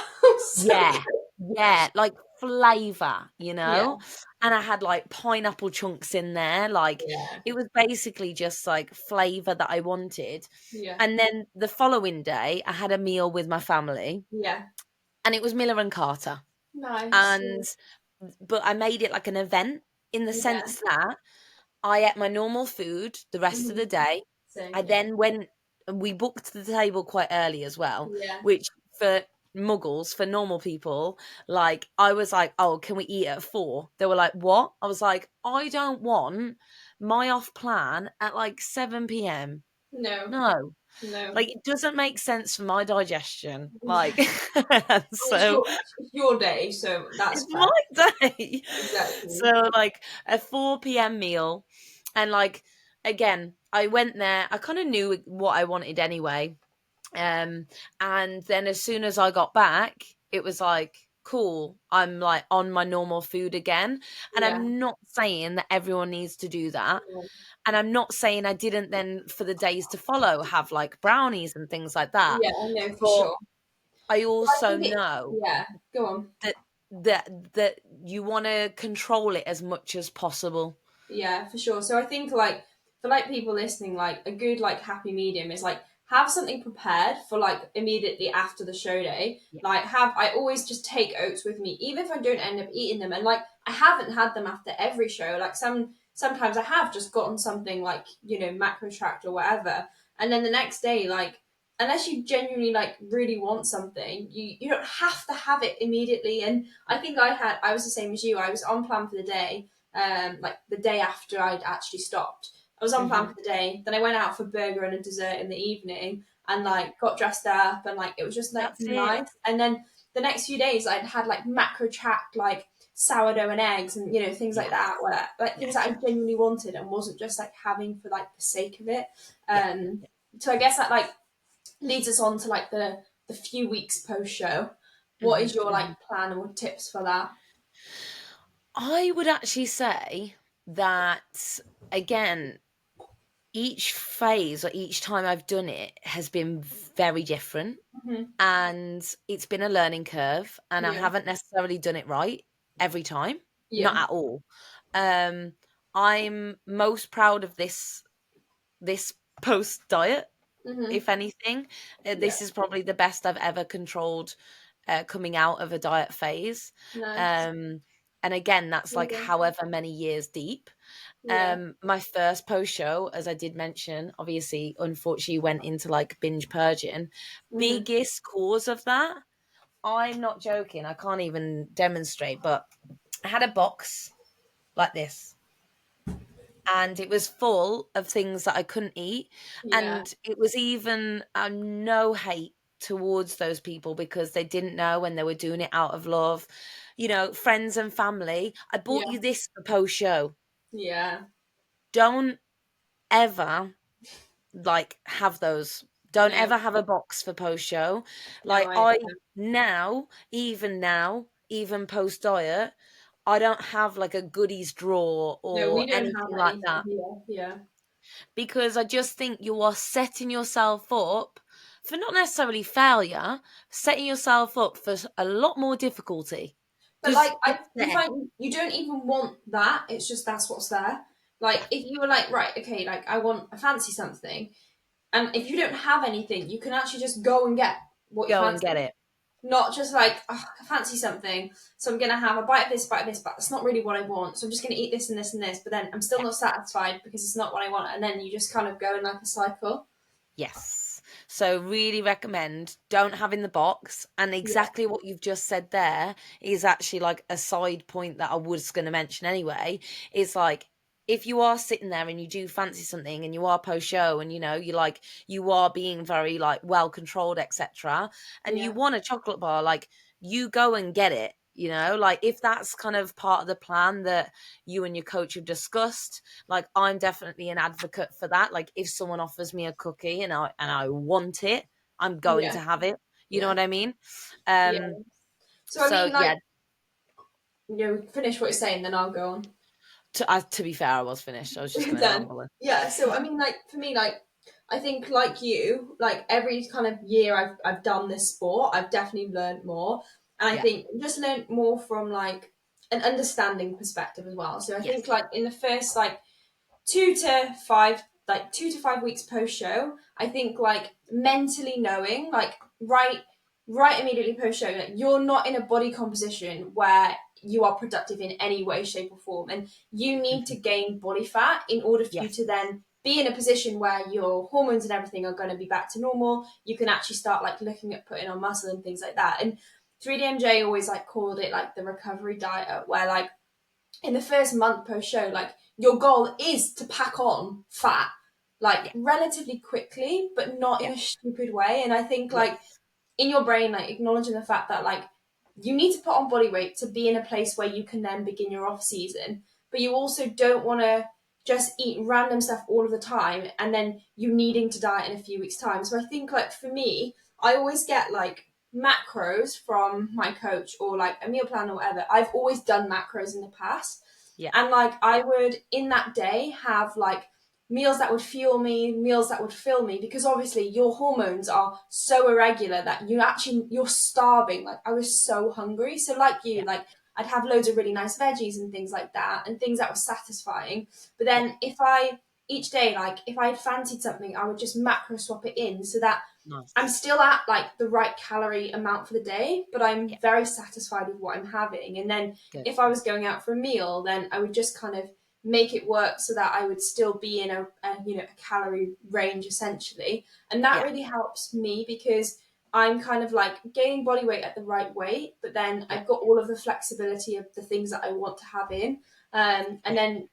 Like flavor, you know. And I had like pineapple chunks in there, like it was basically just like flavor that I wanted. And then the following day I had a meal with my family, and it was Miller and Carter. Nice. But I made it like an event, in the sense that I ate my normal food the rest of the day. I then went, and we booked the table quite early as well, which for muggles, for normal people, like I was like, oh, can we eat at 4? They were like, what? I was like, I don't want my off plan at like 7 p.m. No. Like it doesn't make sense for my digestion. Like so it's your day, so that's it's my day. Exactly. So like a 4 p.m. meal, and like again, I went there. I kind of knew what I wanted anyway. And then as soon as I got back, it was like, cool, I'm like on my normal food again. And Yeah. I'm not saying that everyone needs to do that. Yeah. And I'm not saying I didn't then for the days to follow have like brownies and things like that. Yeah, I know for But sure. I I also think know yeah, go on. that you want to control it as much as possible. Yeah, for sure. So I think like for like people listening, like a good like happy medium is like have something prepared for like immediately after the show day. Yeah. Like I always just take oats with me, even if I don't end up eating them. And like I haven't had them after every show. Like sometimes I have just gotten something like, macro tracked or whatever. And then the next day, like unless you genuinely like really want something, you don't have to have it immediately. And I think I was the same as you. I was on plan for the day, like the day after I'd actually stopped. I was on plan for the day. Then I went out for a burger and a dessert in the evening and like got dressed up and like it was just like That's it. nice. And then the next few days I'd had like macro tracked like sourdough and eggs and things like that, where like things that I genuinely wanted and wasn't just like having for like the sake of it. So I guess that like leads us on to like the few weeks post show. What is your like plan or tips for that? I would actually say that, again, each phase or each time I've done it has been very different. Mm-hmm. And it's been a learning curve, and I Yeah. haven't necessarily done it right every time. Not Yeah. at all. I'm most proud of this post diet, Mm-hmm. if anything. Yeah. This is probably the best I've ever controlled coming out of a diet phase. Nice. And again, that's like Yeah. however many years deep. Yeah. My first post show, as I did mention, obviously, unfortunately, went into like binge purging. Mm-hmm. Biggest cause of that, I'm not joking, I can't even demonstrate, but I had a box like this, and it was full of things that I couldn't eat. Yeah. And it was even no hate towards those people because they didn't know and they were doing it out of love. Friends and family. I bought Yeah. you this for post show. Yeah. Don't ever like have those. Don't No. ever have a box for post show. No. Like I now, even post diet, I don't have like a goodies drawer No. We or don't have anything like anything that, here. Yeah. because I just think you are setting yourself up for not necessarily failure, setting yourself up for a lot more difficulty But because like, it's you there. find you don't even want that. It's just that's what's there. Like, if you were like, right, okay, like I fancy something, and if you don't have anything, you can actually just go and get what you Go and fancy. get it. Not just like, oh, I fancy something, so I'm gonna have a bite of this, but that's not really what I want. So I'm just gonna eat this and this and this, but then I'm still not satisfied because it's not what I want, and then you just kind of go in like a cycle. Yes. So really recommend don't have in the box. And exactly what you've just said there is actually like a side point that I was going to mention anyway. Is like, if you are sitting there and you do fancy something and you are post show and you are being very like well controlled, etc., and you Yeah. want a chocolate bar, like you go and get it. Like if that's kind of part of the plan that you and your coach have discussed, like I'm definitely an advocate for that. Like if someone offers me a cookie and I want it, I'm going Yeah. to have it. You know Yeah. what I mean? Yeah. So I So mean, like, yeah, finish what you're saying, then I'll go on. to be fair, I was finished. I was just going to Done. ramble. Yeah. So I mean, like for me, like I think like you, like every kind of year I've done this sport, I've definitely learned more, and I Yeah. think just learned more from like an understanding perspective as well. So I Yes. think like in the first like 2 to 5 weeks post show, I think like mentally knowing like right immediately post show, like you're not in a body composition where you are productive in any way, shape, or form, and you need to gain body fat in order for you Yes. to then be in a position where your hormones and everything are going to be back to normal. You can actually start like looking at putting on muscle and things like that. And 3DMJ always like called it like the recovery diet, where like in the first month post show, like your goal is to pack on fat like relatively quickly, but not in a stupid way. And I think like Yes. in your brain, like acknowledging the fact that like you need to put on body weight to be in a place where you can then begin your off season, but you also don't want to just eat random stuff all of the time and then you needing to diet in a few weeks' time. So I think like for me, I always get like macros from my coach or like a meal plan or whatever. I've always done macros in the past. Yeah. And like I would in that day have like meals that would fuel me, meals that would fill me, because obviously your hormones are so irregular that you're starving. Like I was so hungry. So like you, Yeah. like I'd have loads of really nice veggies and things like that and things that were satisfying. But Yeah. then if I each day, like if I fancied something, I would just macro swap it in so that Nice. I'm still at like the right calorie amount for the day, but I'm Yeah. very satisfied with what I'm having. And then Good. if I was going out for a meal, then I would just kind of make it work so that I would still be in a calorie range essentially. And that Yeah. really helps me because I'm kind of like gaining body weight at the right weight, but then Yeah. I've got all of the flexibility of the things that I want to have in. And then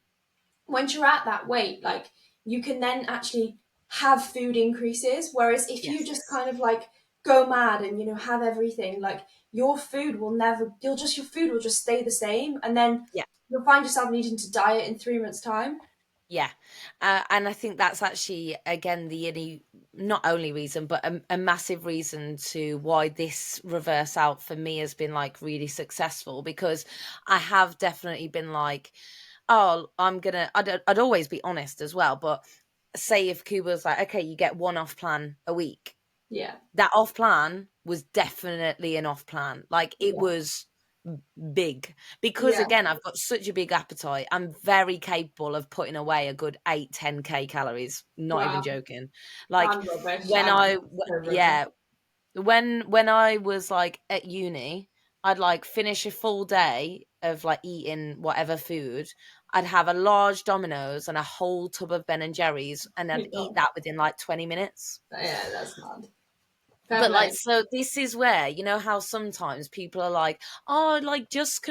once you're at that weight, like you can then actually have food increases. Whereas if you Yes. just kind of like go mad and have everything, like your food will never, your food will just stay the same, and then Yeah. you'll find yourself needing to diet in 3 months' time. Yeah. And I think that's actually, again, not only reason, but a massive reason to why this reverse out for me has been like really successful, because I have definitely been like, oh, I'd always be honest as well. But say if Cuba was like, okay, you get one off plan a week. Yeah. That off plan was definitely an off plan. Like it Yeah. was big, because Yeah. again, I've got such a big appetite. I'm very capable of putting away a good 8-10k calories, not even Wow. joking. Like I'm rubbish. when I'm I so rubbish. yeah, when I was like at uni, I'd like finish a full day of like eating whatever food. I'd have a large Domino's and a whole tub of Ben and Jerry's, and I'd eat that within like 20 minutes. Yeah, that's mad. Fair But like, play. so this is where, you know how sometimes people are like, oh, like just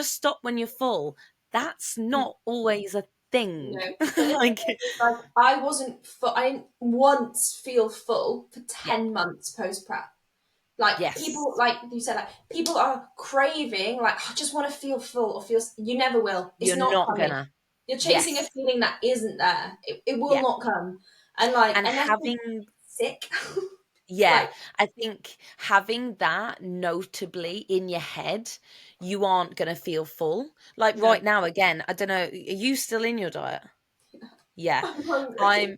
stop when you're full. That's not always a thing. No. Like, Like I wasn't full. I didn't once feel full for yeah, 10 months post prep. Like yes, people, like you said, like people are craving. Like I just want to feel full or feel. You never will. It's you're not not coming. gonna. You're chasing a Yes, feeling that isn't there. It will yeah. not come. And like And unless you're having sick, Yeah, like I think having that notably in your head, you aren't going to feel full. Like no, right now, again, I don't know, are you still in your diet? Yeah. I'm hungry. I'm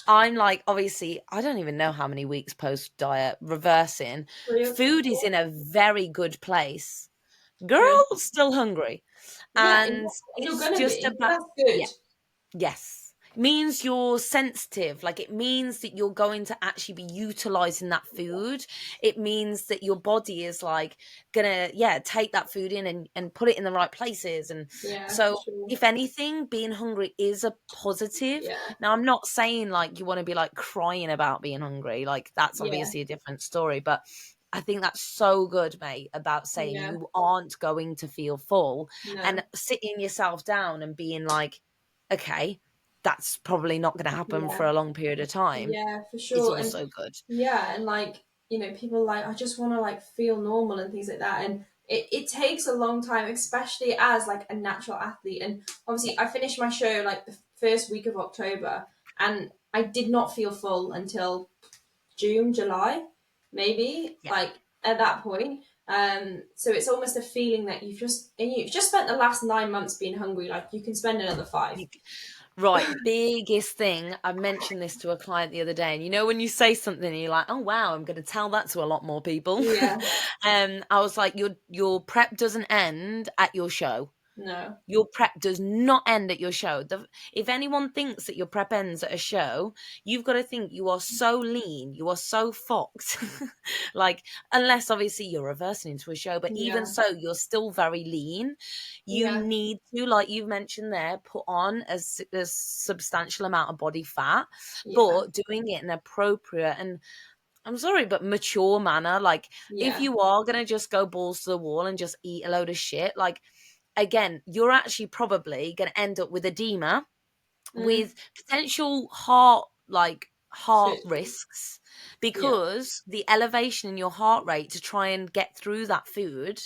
I'm like, obviously, I don't even know how many weeks post diet reversing. 3 or Food is 4. in a very good place. Girl, Good. still hungry. Yeah, And exactly. You're it's gonna just be. about, That's good. yeah. Yes. Means you're sensitive. Like it means that you're going to actually be utilizing that food. It means that your body is like gonna, take that food in and put it in the right places. And Yeah, for so sure. if anything, being hungry is a positive. Yeah, Now I'm not saying like you want to be like crying about being hungry. Like that's yeah, obviously a different story. But I think that's so good, mate, about saying yeah. you aren't going to feel full No. and sitting yourself down and being like, okay, that's probably not going to happen for Yeah, a long period of time, yeah, for is sure. And also good. yeah, and like, people like, I just want to like feel normal and things like that. And it takes a long time, especially as like a natural athlete. And Yeah, obviously, I finished my show like the first week of October, and I did not feel full until June, July, maybe, yeah. like at that point. So it's almost a feeling that you've just spent the last 9 months being hungry. Like you can spend another 5. You, right, biggest thing. I mentioned this to a client the other day, and you know when you say something and you're like, "Oh wow, I'm going to tell that to a lot more people." Yeah, I was like, "Your prep doesn't end at your show. no, Your prep does not end at your show. If anyone thinks that your prep ends at a show, you've got to think you are so lean, you are so fucked. Like, unless obviously you're reversing into a show, but even yeah, so, you're still very lean. You yeah, need to, like you've mentioned there, put on a substantial amount of body fat, yeah, but doing it in an appropriate and, I'm sorry, but mature manner. Like, if yeah, you are going to just go balls to the wall and just eat a load of shit, like, again, you're actually probably going to end up with edema, mm, with potential heart certainly, risks, yeah, because the elevation in your heart rate to try and get through that food,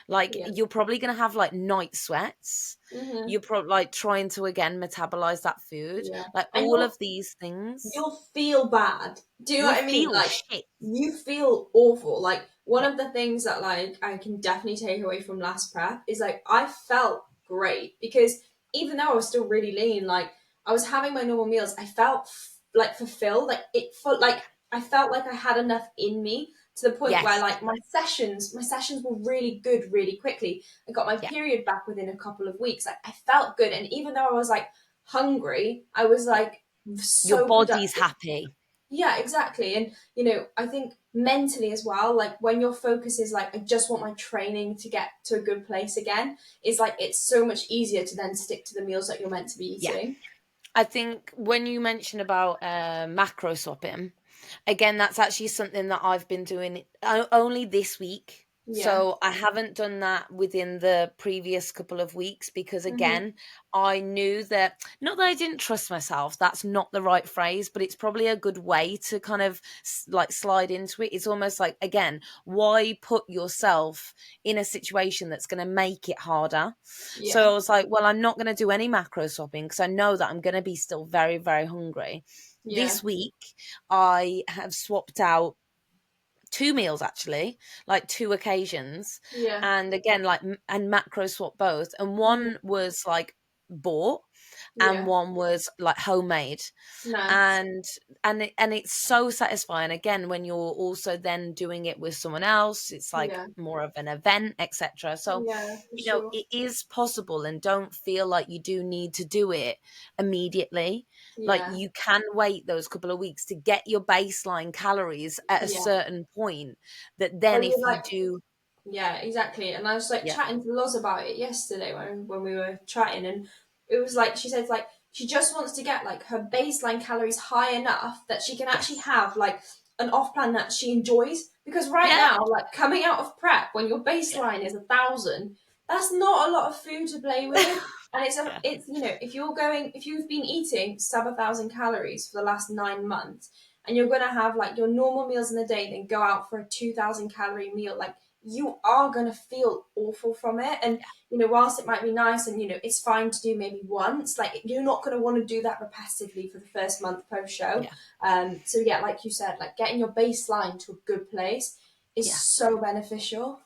Like, Yeah. you're probably going to have like night sweats. Mm-hmm. You're probably like trying to, again, metabolize that food. Yeah. Like, And all of these things. you'll feel bad. Do you know You'll what I mean? feel Like, shit. you feel awful. Like, one Yeah. of the things that, like, I can definitely take away from last prep is, like, I felt great because even though I was still really lean, like, I was having my normal meals, I felt, like, fulfilled. Like, it felt like I felt like I had enough in me to the point where, Yes. like, my sessions were really good really quickly. I got my Yeah. period back within a couple of weeks. Like, I felt good. And even though I was, like, hungry, I was, like, Your so body's productive. happy. Yeah, exactly. And I think mentally as well, like when your focus is like, I just want my training to get to a good place again, it's like it's so much easier to then stick to the meals that you're meant to be eating. I think when you mention about macro swapping, again, that's actually something that I've been doing only this week. Yeah. So I haven't done that within the previous couple of weeks because, Mm-hmm. again, I knew that, not that I didn't trust myself, that's not the right phrase, but it's probably a good way to kind of like slide into it. It's almost like, again, why put yourself in a situation that's going to make it harder? Yeah. So I was like, well, I'm not going to do any macro swapping because I know that I'm going to be still very, very hungry. Yeah. This week, I have swapped out 2 meals, actually, like 2 occasions. Yeah. And again, like, and macro swap both. And one was like bought and Yeah. one was like homemade. Nice. And it's so satisfying, again, when you're also then doing it with someone else. It's like Yeah. more of an event, etc. So Yeah, for sure. it is possible, and don't feel like you do need to do it immediately. Like, Yeah. you can wait those couple of weeks to get your baseline calories at a Yeah. certain point, that then Or if you you like, do yeah, exactly. And I was like yeah chatting to Loz about it yesterday when we were chatting, and it was like she said like she just wants to get like her baseline calories high enough that she can actually yes have like an off plan that she enjoys. Because right yeah now, like coming out of prep, when your yeah baseline is 1,000, that's not a lot of food to play with. And yeah it's if you've been eating sub 1,000 calories for the last 9 months, and you're gonna have like your normal meals in the day, then go out for a 2,000 calorie meal, like you are going to feel awful from it. And whilst it might be nice and it's fine to do maybe once, like you're not going to want to do that repetitively for the first month post show. So yeah, like you said, like getting your baseline to a good place is so beneficial.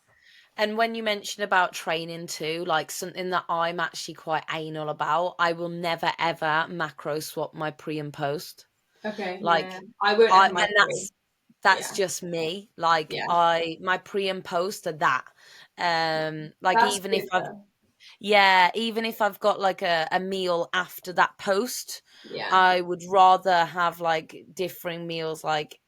And when you mentioned about training too, like something that I'm actually quite anal about, I will never ever macro swap my pre and post. Okay. Like, Yeah, I won't ever and microwave. that's Yeah. just me. Like, Yeah. my pre and post are that. Like, That's good though. even if I've got like a meal after that post, Yeah. I would rather have like differing meals, like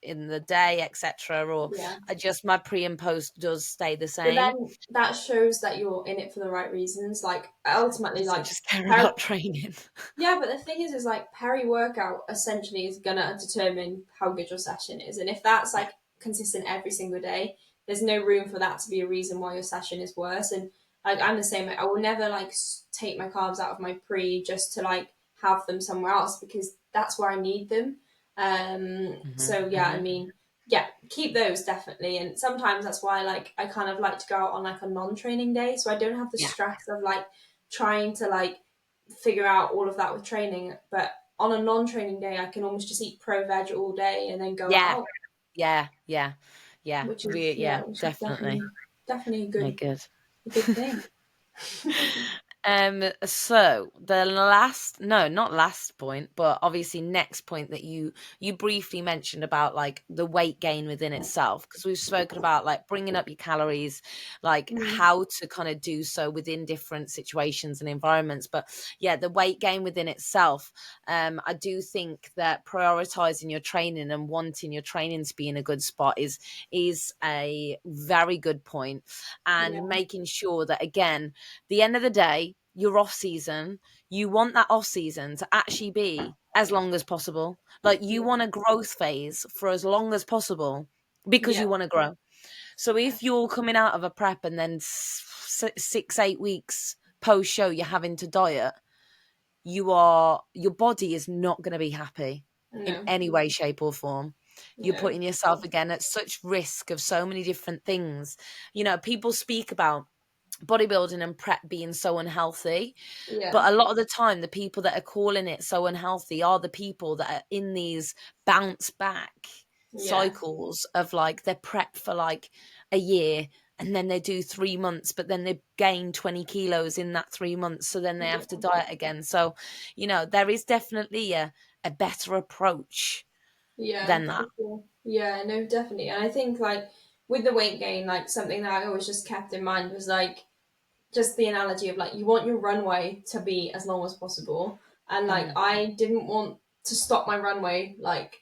in the day, etc. Or Yeah. my pre and post does stay the But same. then that shows that you're in it for the right reasons. Like ultimately, So like just care about training. yeah, but the thing is like peri-workout essentially is gonna determine how good your session is, and if that's like consistent every single day, there's no room for that to be a reason why your session is worse. And like I'm the same. Like, I will never like take my carbs out of my pre just to like have them somewhere else because that's where I need them. So yeah, I mean, yeah, keep those definitely. And sometimes that's why like I kind of like to go out on like a non-training day, so I don't have the stress of like trying to like figure out all of that with training. But on a non-training day, I can almost just eat pro veg all day and then go out, Yeah, which is definitely. definitely No, good. a good thing. So the not last point, but obviously next point that you briefly mentioned about like the weight gain within itself, because we've spoken about like bringing up your calories, like how to kind of do so within different situations and environments. But yeah, the weight gain within itself, I do think that prioritizing your training and wanting your training to be in a good spot is a very good point, and making sure that, again, the end of the day, your off season, you want that off season to actually be as long as possible. Like, you want a growth phase for as long as possible because you want to grow. So if you're coming out of a prep and then 6-8 weeks post show you're having to diet, your body is not going to be happy in any way, shape or form. you're Yeah. putting yourself again at such risk of so many different things. You know, people speak about bodybuilding and prep being so unhealthy, Yeah. but a lot of the time the people that are calling it so unhealthy are the people that are in these bounce back cycles of like they're prepped for like a year and then they do 3 months, but then they gain 20 kilos in that 3 months, so then they have to diet again. So, you know, there is definitely a better approach than that. Sure. Yeah, no, definitely. And I think like with the weight gain, like something that I always just kept in mind was like just the analogy of like you want your runway to be as long as possible, and like I didn't want to stop my runway like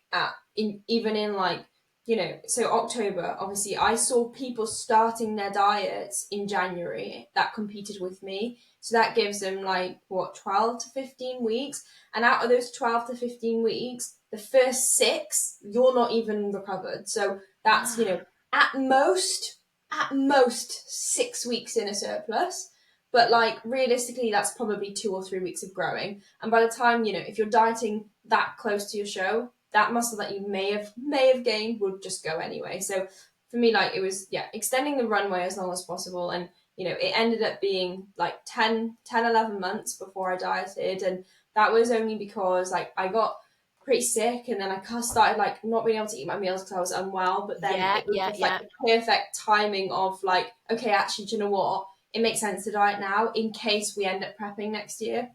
even in like, you know, so October, obviously I saw people starting their diets in January that competed with me, so that gives them like what, 12 to 15 weeks, and out of those 12 to 15 weeks, the first 6 you're not even recovered, so that's, you know, at most 6 weeks in a surplus, but like realistically that's probably 2 or 3 weeks of growing, and by the time, you know, if you're dieting that close to your show, that muscle that you may have gained would just go anyway. So for me, like it was, yeah, extending the runway as long as possible, and you know, it ended up being like 11 months before I dieted, and that was only because like I got pretty sick, and then I started like not being able to eat my meals because I was unwell. But then it was just like the perfect timing of like, okay, actually, do you know what? It makes sense to diet now in case we end up prepping next year.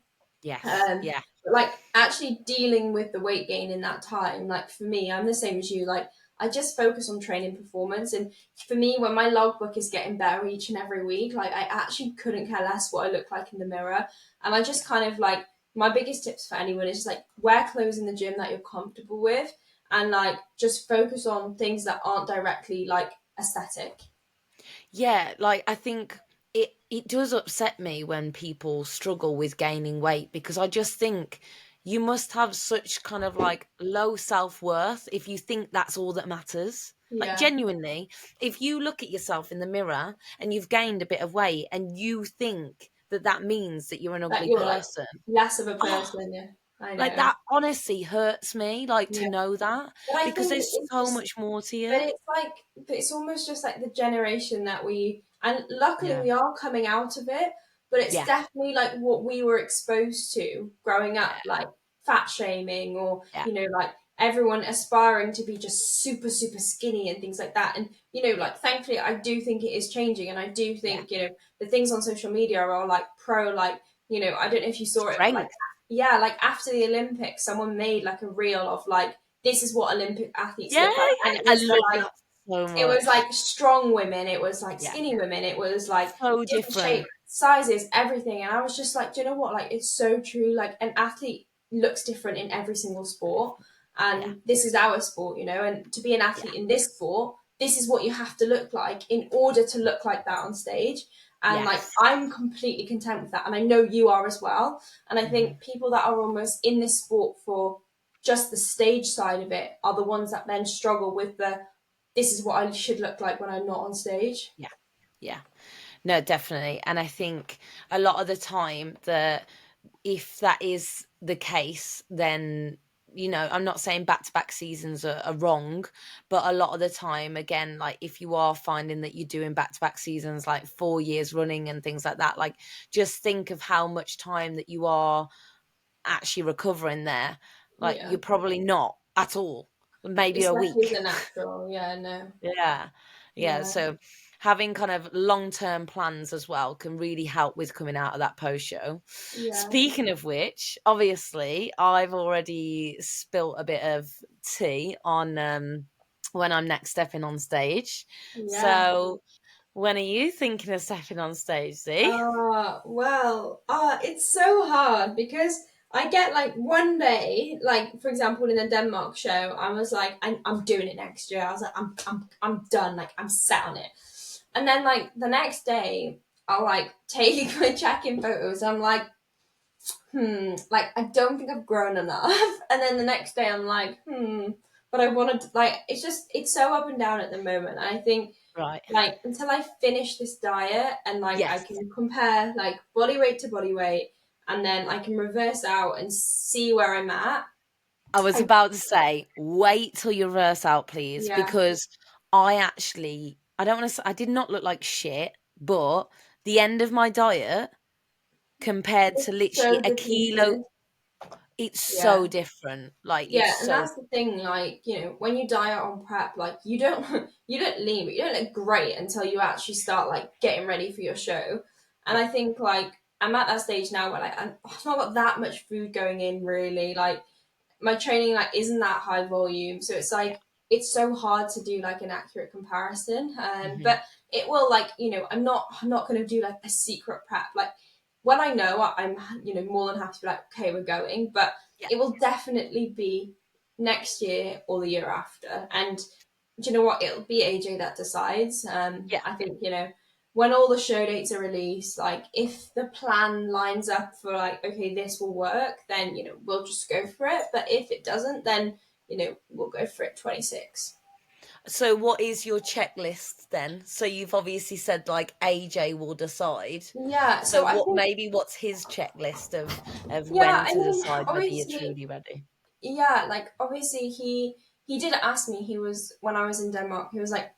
Like actually dealing with the weight gain in that time, like for me, I'm the same as you. Like I just focus on training performance, and for me, when my logbook is getting better each and every week, like I actually couldn't care less what I look like in the mirror. And I just kind of like, my biggest tips for anyone is just like wear clothes in the gym that you're comfortable with, and like just focus on things that aren't directly like aesthetic. Yeah, like I think it does upset me when people struggle with gaining weight, because I just think you must have such kind of like low self-worth if you think that's all that matters. Like Yeah, genuinely, if you look at yourself in the mirror and you've gained a bit of weight and you think that that means that you're an that ugly you're like person, less of a oh, person. Yeah, I like know. that honestly hurts me, like to Yeah, know that, but I because think there's it's so just, much more to but you. it's like, but it's almost just like the generation that we, and luckily Yeah. we are coming out of it, but it's Yeah. definitely like what we were exposed to growing up, Yeah. like fat shaming, or, Yeah. you know, like everyone aspiring to be just super, super skinny and things like that. And, you know, like thankfully, I do think it is changing. And I do Yeah. think, you know, the things on social media are like pro, like, you know, I don't know if you saw it, but like, Strength. yeah, like after the Olympics, someone made like a reel of like, this is what Olympic athletes Yeah, look like. And yeah. I love that so it was much. like strong women, it was like Yeah. skinny women, it was like So different shape, different. sizes, everything. And I was just like, do you know what? Like it's so true. Like an athlete looks different in every single sport. Yeah. And this is our sport, you know, and to be an Yeah. athlete in this sport, this is what you have to look like in order to look like that on stage. And like Yes. I'm completely content with that. And I know you are as well. And I Mhm. think people that are almost in this sport for just the stage side of it are the ones that then struggle with the, this is what I should look like when I'm not on stage. Yeah. Yeah. No, definitely. And I think a lot of the time that if that is the case, then, you know, I'm not saying back-to-back seasons are wrong, but a lot of the time, again, like if you are finding that you're doing back-to-back seasons like 4 years running and things like that, like just think of how much time that you are actually recovering there. Like Yeah. you're probably not at all, maybe a Especially as week. a natural. Yeah, no. Yeah. Yeah. Yeah. So having kind of long-term plans as well can really help with coming out of that post show. Yeah. Speaking of which, obviously I've already spilt a bit of tea on when I'm next stepping on stage. Yeah. So when are you thinking of stepping on stage, Z? It's so hard because I get like one day, like for example in the Denmark show, I was like, I'm doing it next year. I was like, I'm done. Like I'm set on it. And then like the next day, I'll like take my check-in photos. I'm like, like I don't think I've grown enough. And then the next day, I'm like, but I wanted to, like, it's so up and down at the moment. And I think Right. like until I finish this diet and like I Yes. can compare like body weight to body weight, and then I can reverse out and see where I'm at, I was about to say, wait till you reverse out, please, Yeah. because I don't want to. I did not look like shit, but the end of my diet compared to It's literally so a kilo, depleted. it's Yeah. so different. Like it's Yeah, and so that's the thing, like, when you diet on prep, like you don't you don't lean, but you don't look great until you actually start like getting ready for your show. And yeah. I think like I'm at that stage now where like I've not got that much food going in really. Like my training like isn't that high volume, so it's Yeah. like it's so hard to do like an accurate comparison. Hmm. But it will like I'm not going to do like a secret prep. Like when I know I'm more than happy to be like, okay, we're going, but Yeah. it will definitely be next year or the year after. And do you know what? It'll be AJ that decides. Yeah. I think when all the show dates are released, like if the plan lines up for like, okay, this will work, then we'll just go for it. But if it doesn't, then we'll go for it 26. So what is your checklist then? So you've obviously said like AJ will decide. Yeah, So so I think what's his checklist of yeah, when I to mean decide whether you're obviously truly ready? yeah, like obviously he did ask me. He was when I was in Denmark. He was like,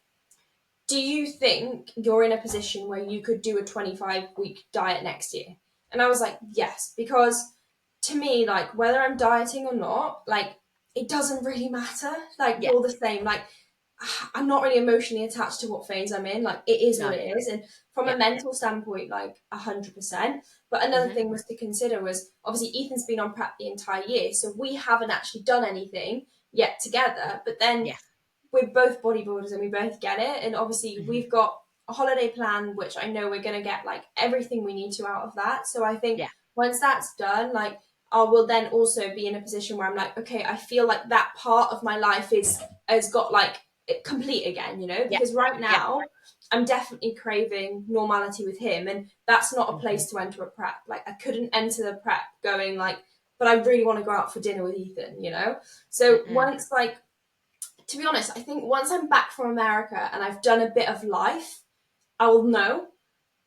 do you think you're in a position where you could do a 25-week diet next year? And I was like, yes, because to me, like whether I'm dieting or not, like it doesn't really matter. Like Yeah. you're the same. Like I'm not really emotionally attached to what phase I'm in. Like it is what No. it is. And from Yeah. a mental standpoint, like 100%. But another Hmm. thing was to consider was obviously Ethan's been on prep the entire year, so we haven't actually done anything yet together. But then Yes. we're both bodybuilders and we both get it. And obviously, Hmm. we've got a holiday plan, which I know we're going to get like everything we need to out of that. So I think Yeah. once that's done, like I will then also be in a position where I'm like, okay, I feel like that part of my life has got like it complete again, Yeah. because right Yeah. now I'm definitely craving normality with him, and that's not a Hmm. place to enter a prep. Like I couldn't enter the prep going like, but I really want to go out for dinner with Ethan. So Mm-mm. once like to be honest, I think once I'm back from America and I've done a bit of life, I will know.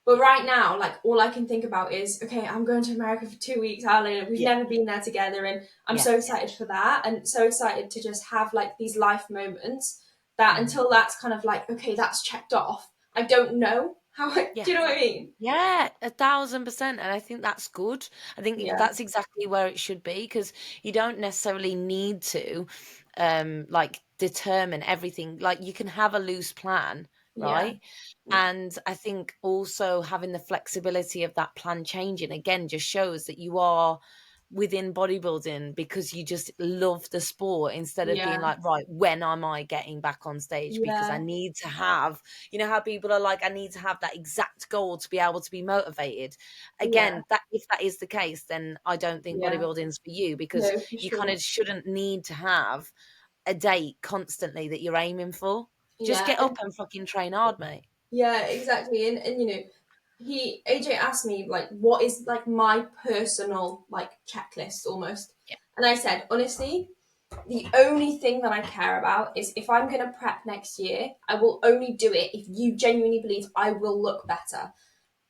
But Yeah. right now, like all I can think about is, okay, I'm going to America for 2 weeks, Alan. We've Yeah. never been there together, and I'm Yeah. so excited for that, and so excited to just have like these life moments. That Mm. until that's kind of like, okay, that's checked off. I don't know how. Yeah. Do you know what I mean? Yeah, 1,000%. And I think that's good. I think Yeah, that's exactly where it should be, because you don't necessarily need to like determine everything. Like you can have a loose plan, yeah, right? And I think also having the flexibility of that plan changing again just shows that you are within bodybuilding because you just love the sport, instead of being yeah, like, right, when am I getting back on stage? Because I yeah, need to have, how people are like, I need to have that exact goal to be able to be motivated. yeah, Again, that if that is the case, then I don't think yeah. bodybuilding's for you, because No, for you kind sure. of shouldn't need to have a date constantly that you're aiming for. Just Yeah, get up and fucking train hard, mate. yeah, exactly. And he AJ asked me like what is like my personal like checklist almost. Yeah. And I said, honestly, the only thing that I care about is if I'm gonna prep next year, I will only do it if you genuinely believe I will look better.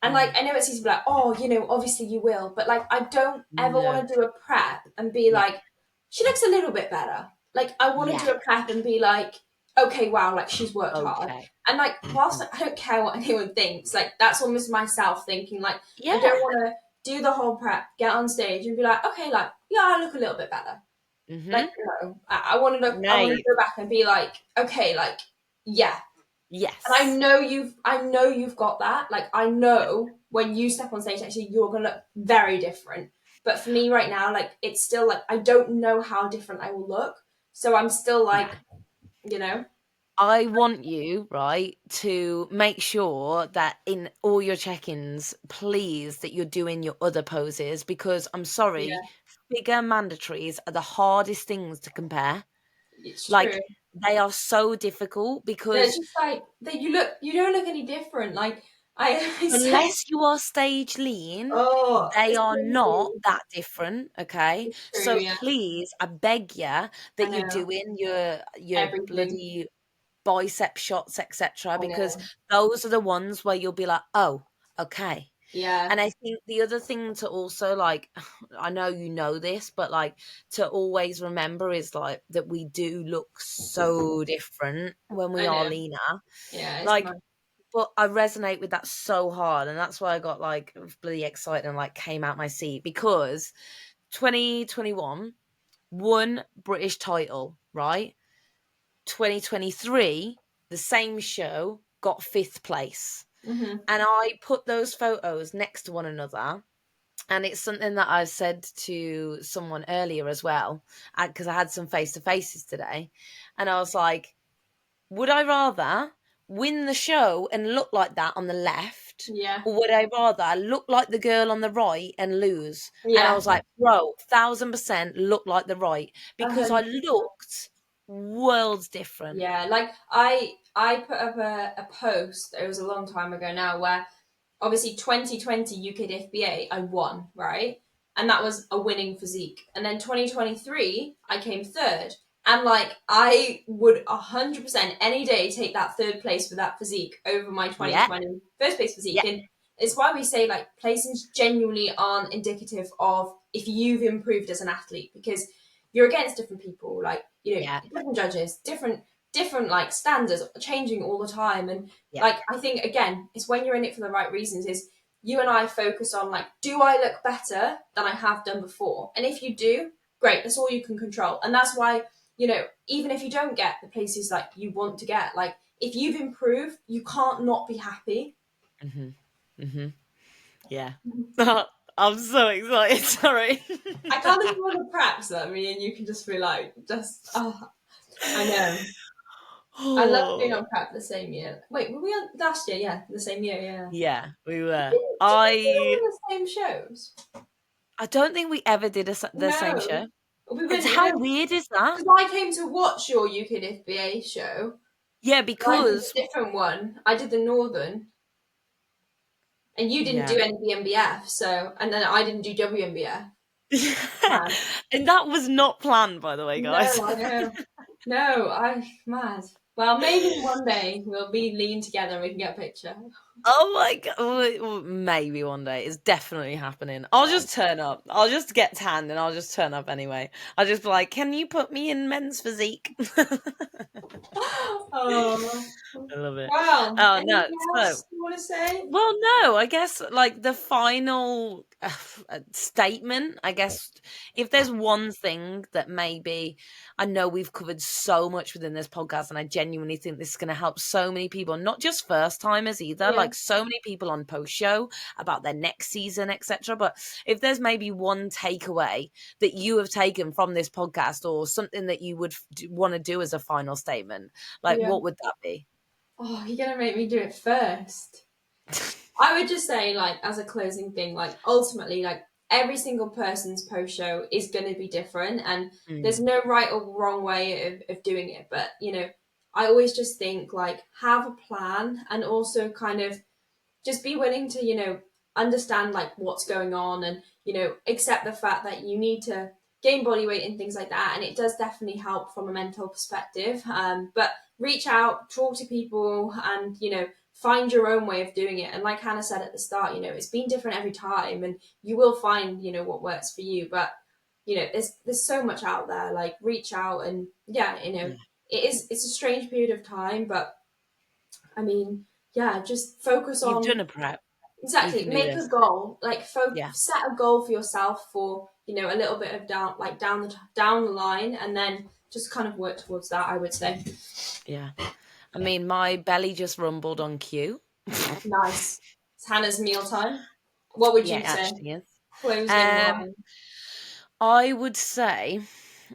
And like Mm. I know it's easy to be like, oh, obviously you will, but like I don't ever No. want to do a prep and be Yeah. like, she looks a little bit better. Like I want to Yeah. do a prep and be like, okay, wow, like she's worked hard. Okay. And like whilst Mhm. I don't care what anyone thinks, like that's almost myself thinking like I Yeah. don't want to do the whole prep, get on stage and be like, okay, like yeah, I look a little bit better. Mm-hmm. Like no, I want to look. I want to Mate. go back and be like, okay, like yeah, and Yes. I know you've got that. Like I know when you step on stage next year, you're gonna look very different. But for me right now, like it's still like I don't know how different I will look. So I'm still Yeah. like, you know, I want you, right, to make sure that in all your check-ins, please, that you're doing your other poses, because I'm sorry, yeah, figure mandatories are the hardest things to compare. it's Like, true. they are so difficult They're because just like that. You don't look any different. Like I said, unless you are stage lean, oh, they it's are not crazy. that different, okay? It's true. So Yeah, please, I beg you I that you're know doing your everything. bloody bicep shots, etc., I because know. those are the ones where you'll be like, oh, okay. Yeah. And I think the other thing to also, like, I know you know this, but like to always remember is like that we do look so different when we are leaner. Yeah, it's like, but I resonate with that so hard, and that's why I got like bloody excited and like came out my seat, because 2021 won British title, right? 2023, the same show, got 5th place. Mm-hmm. And I put those photos next to one another. And it's something that I said to someone earlier as well, because I had some face-to-faces today. And I was like, would I rather win the show and look like that on the left? Yeah. Or would I rather look like the girl on the right and lose? Yeah. And I was like, bro, 1000% look like the right, because I 100%. looked worlds different. Yeah, like I put up a post, it was a long time ago now, where obviously 2020 UK FBA I won, right? And that was a winning physique. And then 2023 I came third. And like I would 100% any day take that third place with that physique over my 2020 first place physique. Yeah. And it's why we say like placings genuinely aren't indicative of if you've improved as an athlete, because you're against different people, like, you know, Yeah. different judges, different like standards changing all the time. And Yeah. like I think again it's when you're in it for the right reasons. Is you and I focus on like, do I look better than I have done before? And if you do, great, that's all you can control. And that's why, you know, even if you don't get the places like you want to get, like if you've improved, you can't not be happy. Yeah. I'm so excited. Sorry. I can't think of all the preps that me and you can just be like, I know. I love being on prep the same year. Wait, were we on last year? Yeah, the same year. Yeah. Yeah, we were. Did we do all the same shows? I don't think we ever did the same No. show. We It's wouldn't. how No. weird is that? Because I came to watch your UK FBA show. Yeah, I did because a different one. I did the Northern. And you didn't do any BMBF, so, and then I didn't do WMBF. And that was not planned, by the way, guys. No, I know. No, I'm mad. Well, maybe one day we'll be lean together and we can get a picture. Oh my god! Well, maybe one day. It's definitely happening. I'll just turn up. I'll just get tanned and I'll just turn up anyway. I'll just be like, "Can you put me in men's physique?" Oh, I love it. wow. Oh Anything no! else you want to say? Well, no, I guess like the final statement, I guess if there's one thing that maybe, I know we've covered so much within this podcast, and I genuinely think this is going to help so many people, not just first timers either, like so many people on post show about their next season, etc. But if there's maybe one takeaway that you have taken from this podcast, or something that you would want to do as a final statement, like what would that be? Oh, you're gonna make me do it first. I would just say, like, as a closing thing, like, ultimately, like, every single person's post show is going to be different, and there's no right or wrong way of doing it. But, you know, I always just think, like, have a plan, and also kind of just be willing to, you know, understand, like, what's going on, and, you know, accept the fact that you need to gain body weight and things like that. And it does definitely help from a mental perspective. But reach out, talk to people, and, you know, find your own way of doing it. And like Hannah said at the start, you know, it's been different every time, and you will find, you know, what works for you. But, you know, there's so much out there. Like, reach out, and you know, it's a strange period of time, but I mean, just focus on. You've done a prep. Exactly. Make a goal. Like, set a goal for yourself for, you know, a little bit of down the line, and then just kind of work towards that, I would say. Yeah. I mean, my belly just rumbled on cue. Nice. It's Hannah's mealtime. What would you say? Actually is. Closing line. I would say,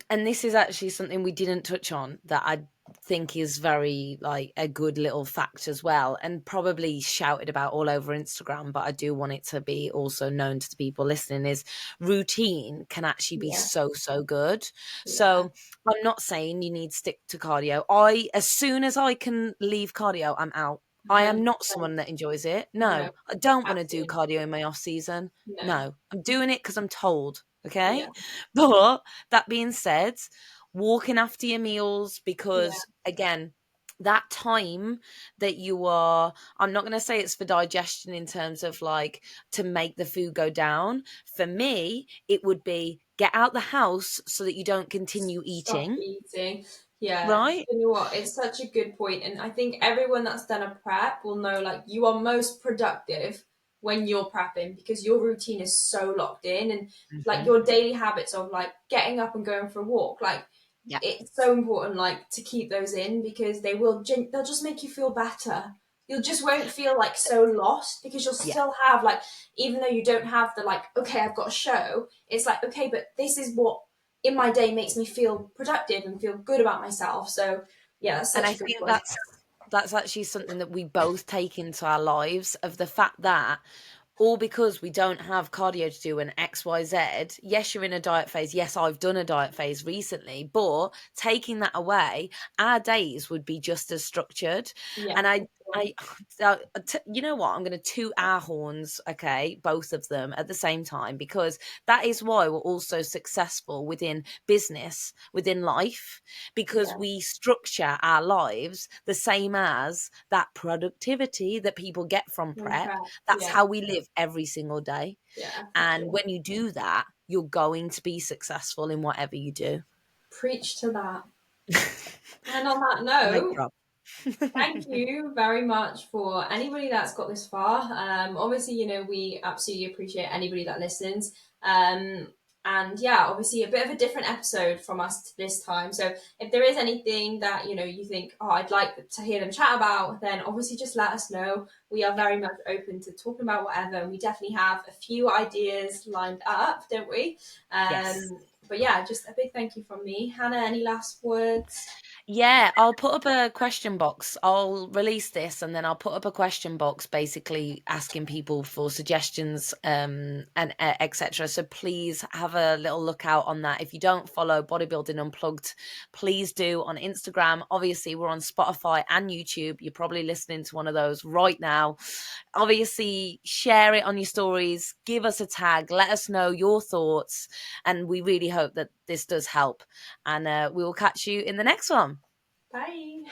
and this is actually something we didn't touch on that I think is very like a good little fact as well, and probably shouted about all over Instagram, but I do want it to be also known to the people listening, is routine can actually be so good. So I'm not saying you need to stick to cardio. As soon as I can leave cardio, I'm out. I am not someone that enjoys it. No, I don't want to do cardio in my off season. No, I'm doing it because I'm told. Okay. But that being said, walking after your meals, because again, that time that you are, I'm not going to say it's for digestion in terms of like to make the food go down. For me, it would be get out the house so that you don't continue Stop eating, eating. Yeah, right? you know what? It's such a good point, and I think everyone that's done a prep will know like you are most productive when you're prepping because your routine is so locked in, and like Mm-hmm. your daily habits of like getting up and going for a walk, like Yeah. it's so important like to keep those in because they'll just make you feel better. You just won't feel like so lost because you'll Yeah. still have like, even though you don't have the like, okay, I've got a show, it's like, okay, but this is what in my day makes me feel productive and feel good about myself. So yeah, that's And such I a good think point. that's actually something that we both take into our lives, of the fact that all because we don't have cardio to do an XYZ. Yes, you're in a diet phase. Yes, I've done a diet phase recently, but taking that away, our days would be just as structured. Yeah, And for sure. you know what? I'm going to toot our horns, okay, both of them at the same time, because that is why we're also successful within business, within life, because Yeah, we structure our lives the same as that productivity that people get from from prep. prep. That's Yeah, how we live every single day. yeah, for And sure. when you do that, you're going to be successful in whatever you do. Preach to that. And on that Mic note, drop. thank you very much for anybody that's got this far. Obviously, you know, we absolutely appreciate anybody that listens. And yeah, obviously a bit of a different episode from us this time. So if there is anything that, you know, you think, oh, I'd like to hear them chat about, then obviously just let us know. We are Yeah. very much open to talking about whatever. And we definitely have a few ideas lined up, don't we? Yes. But yeah, just a big thank you from me. Hannah, any last words? Yeah, I'll put up a question box. I'll release this and then I'll put up a question box basically asking people for suggestions and etc. So please have a little look out on that. If you don't follow Bodybuilding Unplugged, please do on Instagram. Obviously, we're on Spotify and YouTube. You're probably listening to one of those right now. Obviously, share it on your stories, give us a tag, let us know your thoughts, and we really hope that this does help. And we will catch you in the next one. Bye.